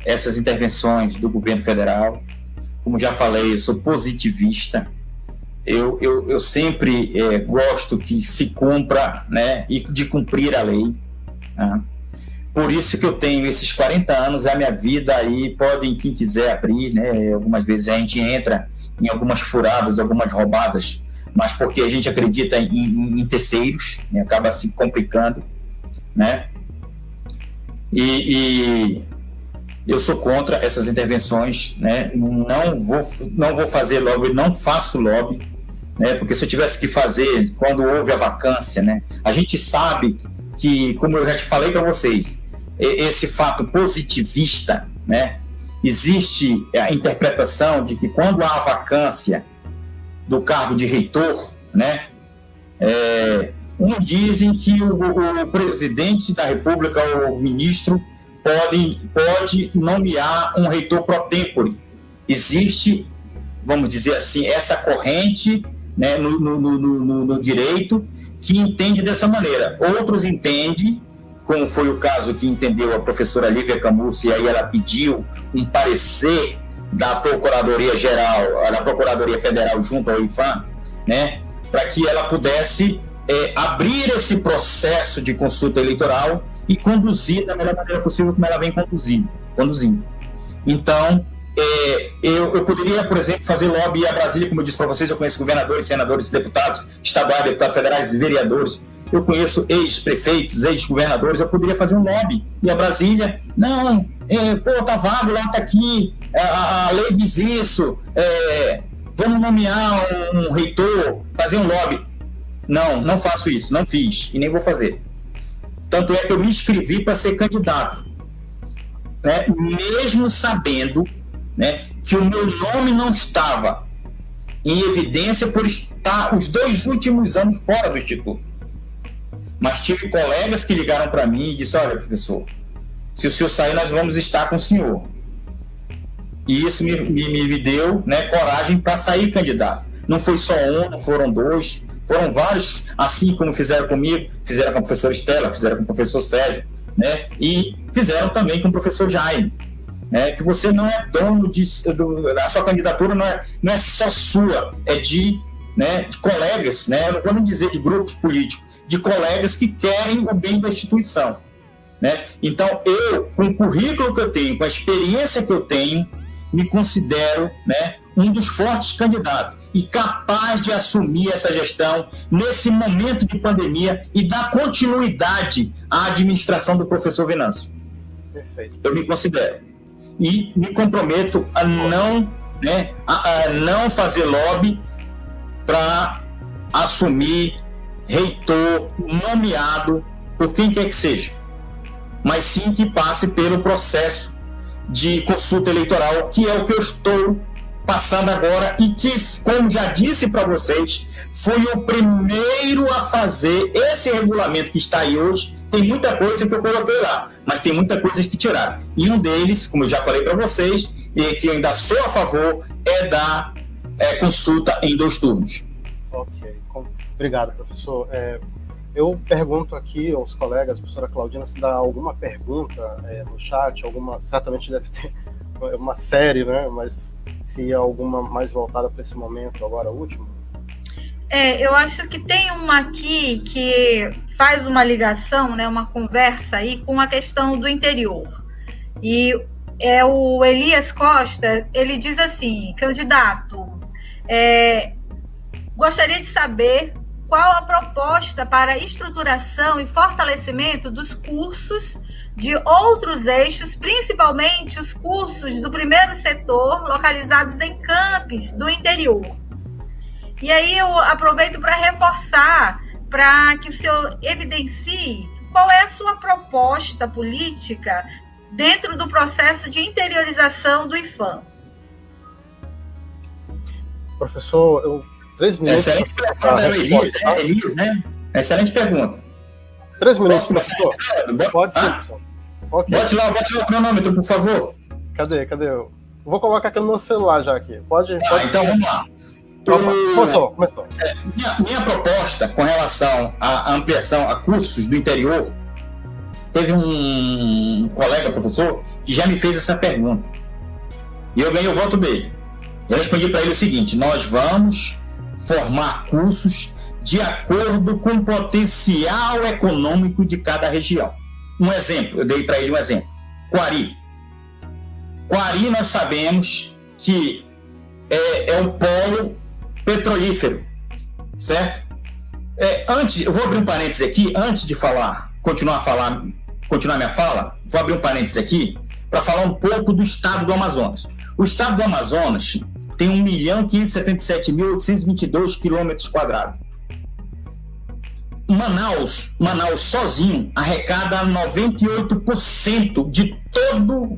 S2: essas intervenções do governo federal. Como já falei, eu sou positivista. Eu sempre gosto que se cumpra, né, e de cumprir a lei. Né? Por isso que eu tenho esses 40 anos, a minha vida aí, podem quem quiser abrir, né? Algumas vezes a gente entra em algumas furadas, algumas roubadas, mas porque a gente acredita em terceiros, né? Acaba se complicando, né? E eu sou contra essas intervenções, né? Não vou fazer lobby, não faço lobby, né? Porque se eu tivesse que fazer quando houve a vacância, né? A gente sabe que, como eu já te falei para vocês, esse fato positivista, né? Existe a interpretação de que quando há a vacância do cargo de reitor, né? Dizem que o presidente da República ou o ministro pode nomear um reitor pro tempore existe, vamos dizer assim, essa corrente, né, no direito que entende dessa maneira. Outros entendem, como foi o caso que entendeu a professora Lívia Camus, e aí ela pediu um parecer da Procuradoria-Geral, da Procuradoria Federal junto ao IPHAN, né, para que ela pudesse abrir esse processo de consulta eleitoral e conduzir da melhor maneira possível como ela vem conduzindo. Então, eu poderia, por exemplo, fazer lobby a Brasília, como eu disse para vocês, eu conheço governadores, senadores, deputados estaduais, deputados federais, vereadores, eu conheço ex-prefeitos, ex-governadores, eu poderia fazer um lobby. E a Brasília, não, tá vago, lá tá aqui, a lei diz isso, vamos nomear um reitor, fazer um lobby. Não faço isso, não fiz, e nem vou fazer. Tanto é que eu me inscrevi para ser candidato, né? Mesmo sabendo, né, que o meu nome não estava em evidência por estar os 2 últimos anos fora do Instituto. Mas tive colegas que ligaram para mim e disseram: olha, professor, se o senhor sair, nós vamos estar com o senhor. E isso me deu, né, coragem para sair candidato. Não foi só um, não foram 2, foram vários, assim como fizeram comigo, fizeram com a professora Estela, fizeram com o professor Sérgio, né, e fizeram também com o professor Jaime. Que você não é dono a sua candidatura não é só sua, é de colegas, né? Eu não vou nem dizer de grupos políticos, de colegas que querem o bem da instituição, né? Então, eu, com o currículo que eu tenho, com a experiência que eu tenho, me considero, né, um dos fortes candidatos e capaz de assumir essa gestão nesse momento de pandemia e dar continuidade à administração do professor Venâncio.
S1: Perfeito.
S2: Eu me considero. E me comprometo a não fazer lobby para assumir reitor nomeado por quem quer que seja, mas sim que passe pelo processo de consulta eleitoral, que é o que eu estou passando agora e que, como já disse para vocês, foi o primeiro a fazer esse regulamento que está aí hoje. Tem muita coisa que eu coloquei lá, mas tem muita coisa que tiraram. E um deles, como eu já falei para vocês, e que eu ainda sou a favor, é da consulta em 2 turnos.
S1: Ok. Obrigado, professor. Eu pergunto aqui aos colegas, professora Claudina, se dá alguma pergunta no chat, certamente deve ter uma série, né? Mas se alguma mais voltada para esse momento, agora último.
S3: Eu acho que tem uma aqui que faz uma ligação, né, uma conversa aí com a questão do interior. E o Elias Costa, ele diz assim: candidato, gostaria de saber qual a proposta para a estruturação e fortalecimento dos cursos de outros eixos, principalmente os cursos do primeiro setor localizados em campos do interior. E aí eu aproveito para reforçar, para que o senhor evidencie qual é a sua proposta política dentro do processo de interiorização do IPHAN.
S1: Professor, 3 minutos.
S2: Excelente pergunta, Elias, né? Excelente pergunta.
S1: 3 minutos, professor. Pode ser, professor. Okay.
S2: Bote lá o cronômetro, por favor.
S1: Cadê? Eu vou colocar aqui no meu celular já aqui. Pode.
S2: Então vamos lá.
S1: Começou.
S2: Minha proposta com relação à ampliação a cursos do interior, teve um colega professor que já me fez essa pergunta. E eu ganhei o voto dele. Eu respondi para ele o seguinte: nós vamos formar cursos de acordo com o potencial econômico de cada região. Um exemplo, eu dei para ele um exemplo. Quari, nós sabemos que é um polo petrolífero, certo? Eu vou abrir um parênteses aqui, antes de continuar minha fala, vou abrir um parênteses aqui para falar um pouco do estado do Amazonas. O estado do Amazonas tem 1.577.822 km². Manaus sozinho arrecada 98% de todo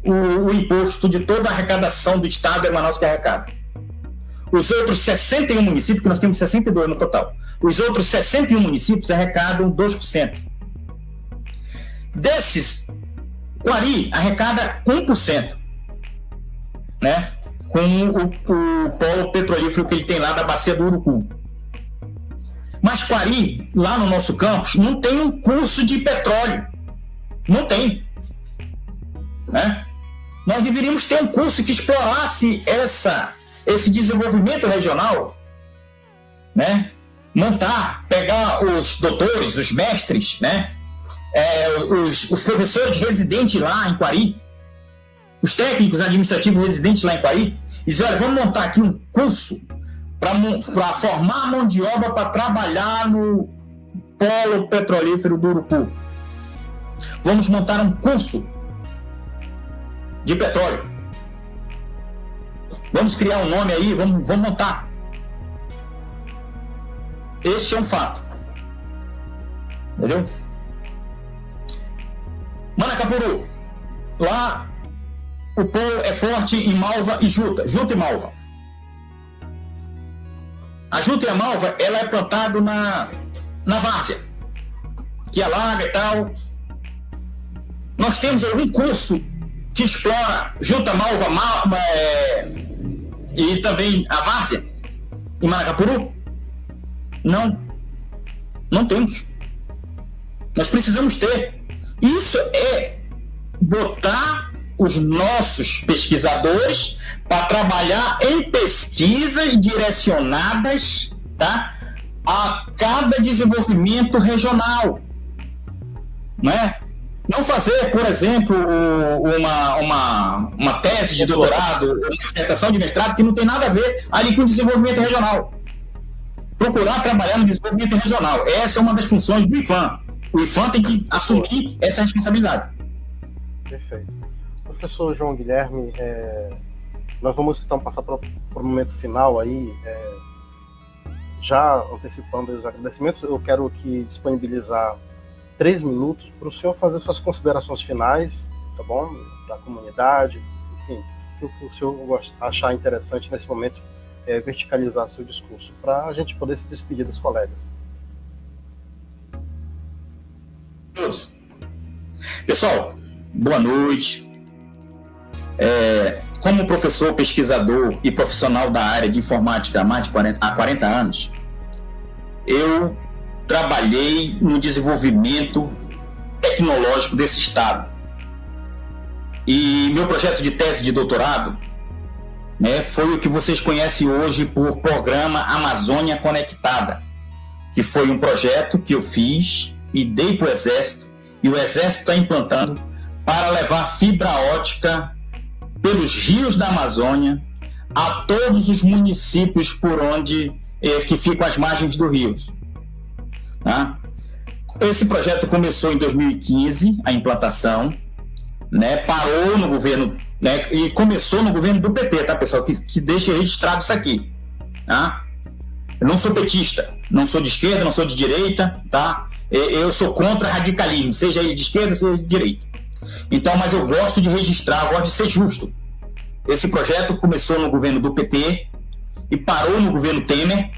S2: o imposto, de toda a arrecadação do estado, é Manaus que arrecada. Os outros 61 municípios, que nós temos 62 no total, os outros 61 municípios arrecadam 2%. Desses, Quari arrecada 1%. né, com o polo petrolífero que ele tem lá da Bacia do Urucu. Mas Quari, lá no nosso campus, não tem um curso de petróleo. Não tem. Né? Nós deveríamos ter um curso que explorasse esse desenvolvimento regional, né? Pegar os doutores, os mestres, né? Os professores residentes lá em Quari, os técnicos administrativos residentes lá em Quari, e dizer, olha, vamos montar aqui um curso para formar mão de obra para trabalhar no polo petrolífero do Urucu. Vamos montar um curso de petróleo. Vamos criar um nome aí, vamos montar. Este é um fato. Entendeu? Manacapuru. Lá o polo é forte em malva e juta. Juta e malva. A juta e a malva, ela é plantada na várzea, que alaga e tal. Nós temos algum curso que explora juta, malva, e também a várzea em Manacapuru? Não temos. Nós precisamos ter. Isso é botar os nossos pesquisadores para trabalhar em pesquisas direcionadas, tá, a cada desenvolvimento regional, né? Não fazer, por exemplo, uma tese de doutorado, uma dissertação de mestrado que não tem nada a ver ali com o desenvolvimento regional. Procurar trabalhar no desenvolvimento regional. Essa é uma das funções do IPHAN. O IPHAN tem que assumir essa responsabilidade.
S1: Perfeito. Professor João Guilherme, nós vamos então passar para o momento final aí, já antecipando os agradecimentos. Eu quero aqui disponibilizar 3 minutos para o senhor fazer suas considerações finais, tá bom? Da comunidade, enfim, o que o senhor achar interessante nesse momento verticalizar seu discurso, para a gente poder se despedir dos colegas.
S2: Pessoal, boa noite. Como professor, pesquisador e profissional da área de informática há 40 anos, eu trabalhei no desenvolvimento tecnológico desse estado. E meu projeto de tese de doutorado, né, foi o que vocês conhecem hoje por Programa Amazônia Conectada, que foi um projeto que eu fiz e dei para o Exército, e o Exército está implantando para levar fibra ótica pelos rios da Amazônia a todos os municípios por onde que ficam as margens dos rios. Tá? Esse projeto começou em 2015, a implantação, né, parou no governo, né, e começou no governo do PT, tá, pessoal? Que deixe registrado isso aqui. Tá? Eu não sou petista, não sou de esquerda, não sou de direita, tá? Eu sou contra radicalismo, seja de esquerda, seja de direita. Então, mas eu gosto de registrar, gosto de ser justo. Esse projeto começou no governo do PT e parou no governo Temer,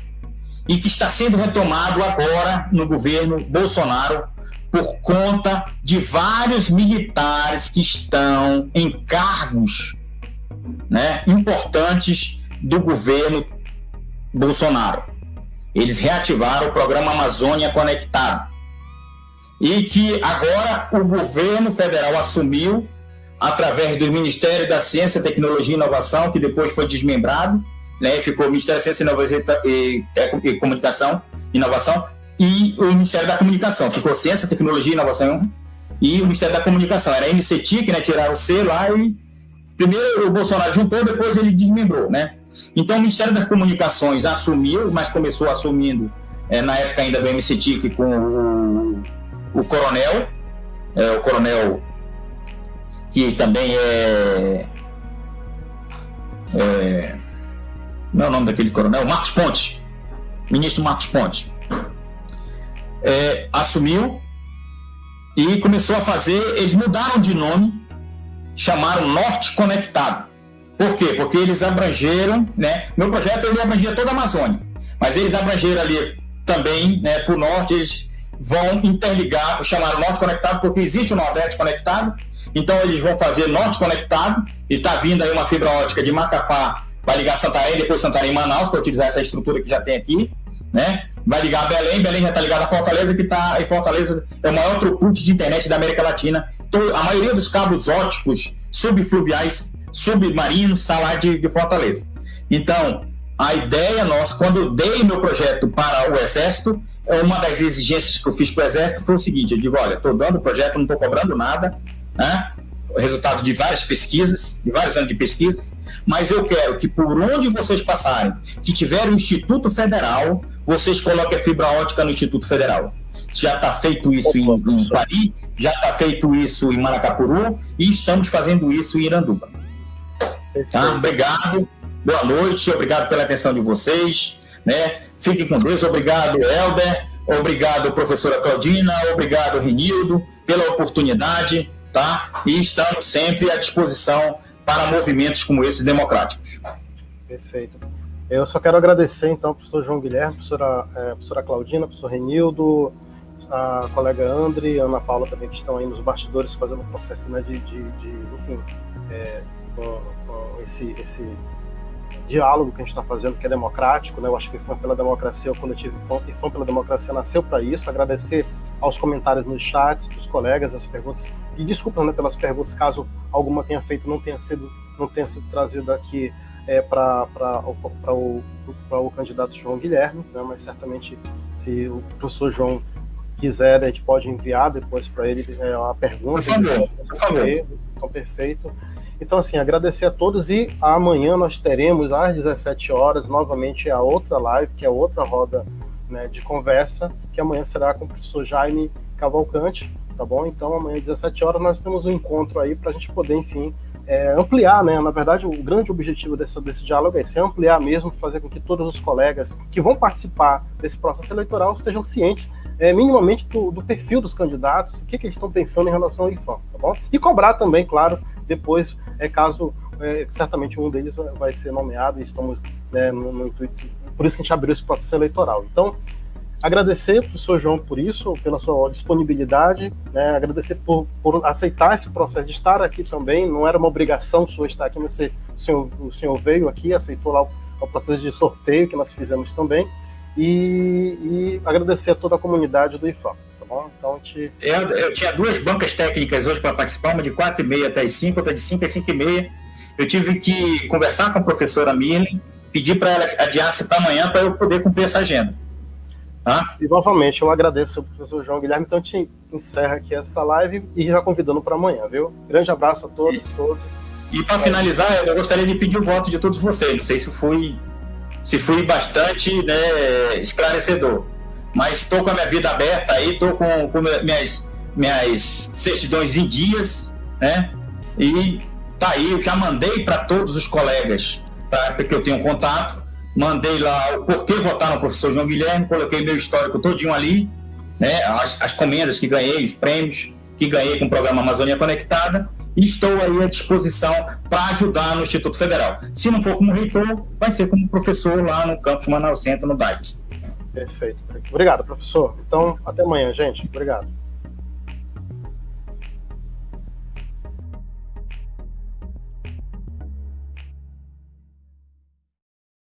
S2: e que está sendo retomado agora no governo Bolsonaro por conta de vários militares que estão em cargos, né, importantes do governo Bolsonaro. Eles reativaram o Programa Amazônia Conectada, e que agora o governo federal assumiu através do Ministério da Ciência, Tecnologia e Inovação, que depois foi desmembrado, né, ficou o Ministério da Ciência, e Comunicação, Inovação, e o Ministério da Comunicação. Ficou Ciência, Tecnologia e Inovação e o Ministério da Comunicação. Era a MCTIC, né, tiraram o C lá e primeiro o Bolsonaro juntou, depois ele desmembrou, né? Então o Ministério das Comunicações assumiu, mas começou assumindo, na época ainda do MCTIC, com o coronel, que também não é o nome daquele coronel, Marcos Pontes, ministro Marcos Pontes, assumiu e começou a fazer, eles mudaram de nome, chamaram Norte Conectado. Por quê? Porque eles abrangeram, né, meu projeto ele abrangia toda a Amazônia, mas eles abrangeram ali também, né, para o norte, eles vão interligar, chamaram Norte Conectado, porque existe o Nordeste Conectado, então eles vão fazer Norte Conectado, e está vindo aí uma fibra ótica de Macapá, vai ligar Santarém, depois Santarém e Manaus, para utilizar essa estrutura que já tem aqui, né? Vai ligar a Belém já está ligada a Fortaleza, e Fortaleza é o maior throughput de internet da América Latina. A maioria dos cabos óticos subfluviais, submarinos, está lá de Fortaleza. Então, a ideia nossa, quando eu dei meu projeto para o Exército, uma das exigências que eu fiz para o Exército foi o seguinte: eu digo, olha, estou dando o projeto, não estou cobrando nada, né? O resultado de várias pesquisas, de vários anos de pesquisas, mas eu quero que por onde vocês passarem, que tiver o Instituto Federal, vocês coloquem a fibra ótica no Instituto Federal. Já está feito isso em Paris, já está feito isso em Maracapuru, e estamos fazendo isso em Iranduba. Tá? Obrigado. Boa noite, obrigado pela atenção de vocês, né? Fiquem com Deus, obrigado, Helder, obrigado, professora Claudina, obrigado, Renildo, pela oportunidade, tá? E estamos sempre à disposição para movimentos como esses democráticos.
S1: Perfeito. Eu só quero agradecer, então, ao professor João Guilherme, professora Claudina, professor Renildo, a colega André, Ana Paula também, que estão aí nos bastidores fazendo o processo, né, enfim, com esse diálogo que a gente está fazendo, que é democrático, né? Eu acho que Fã pela Democracia, o coletivo e Fã pela Democracia nasceu para isso. Agradecer aos comentários nos chats, dos colegas, as perguntas, e desculpa, né, pelas perguntas, caso alguma tenha feito, não tenha sido trazida aqui para o candidato João Guilherme, né? Mas certamente, se o professor João quiser, a gente pode enviar depois para ele a pergunta.
S2: Por favor.
S1: Então, perfeito. Então, assim, agradecer a todos, e amanhã nós teremos, às 17 horas, novamente a outra live, que é outra roda, né, de conversa, que amanhã será com o professor Jaime Cavalcante, tá bom? Então, amanhã às 17 horas nós temos um encontro aí para a gente poder, enfim, ampliar, né? Na verdade, o grande objetivo desse diálogo é esse, ampliar mesmo, fazer com que todos os colegas que vão participar desse processo eleitoral estejam cientes minimamente do perfil dos candidatos, o que eles estão pensando em relação ao IFAM, tá bom? E cobrar também, claro, depois, caso certamente um deles vai ser nomeado, e estamos, né, no intuito, por isso que a gente abriu esse processo eleitoral. Então, agradecer, professor João, por isso, pela sua disponibilidade, né, agradecer por aceitar esse processo, de estar aqui também, não era uma obrigação sua estar aqui, mas o senhor veio aqui, aceitou lá o processo de sorteio que nós fizemos também, e agradecer a toda a comunidade do IFAM. Bom, então
S2: eu tinha duas bancas técnicas hoje para participar, uma de 4h30 até as 5, outra de 5 às 5h30. Eu tive que conversar com a professora Mirlen, pedir para ela adiar-se para amanhã para eu poder cumprir essa agenda. Tá?
S1: E novamente eu agradeço ao professor João Guilherme, então a gente encerra aqui essa live e já convidando para amanhã, viu? Grande abraço a todos.
S2: E para finalizar, eu gostaria de pedir o voto de todos vocês. Não sei se fui bastante, né, esclarecedor, mas estou com a minha vida aberta aí, estou com minhas certidões em dias, né? E tá aí, eu já mandei para todos os colegas, porque eu tenho contato, mandei lá o porquê votar no professor João Guilherme, coloquei meu histórico todinho ali, né? As comendas que ganhei, os prêmios que ganhei com o programa Amazônia Conectada, e estou aí à disposição para ajudar no Instituto Federal. Se não for como reitor, vai ser como professor lá no campus Manaus Centro, no DAIC.
S1: Perfeito. Obrigado, professor. Então, até amanhã, gente. Obrigado.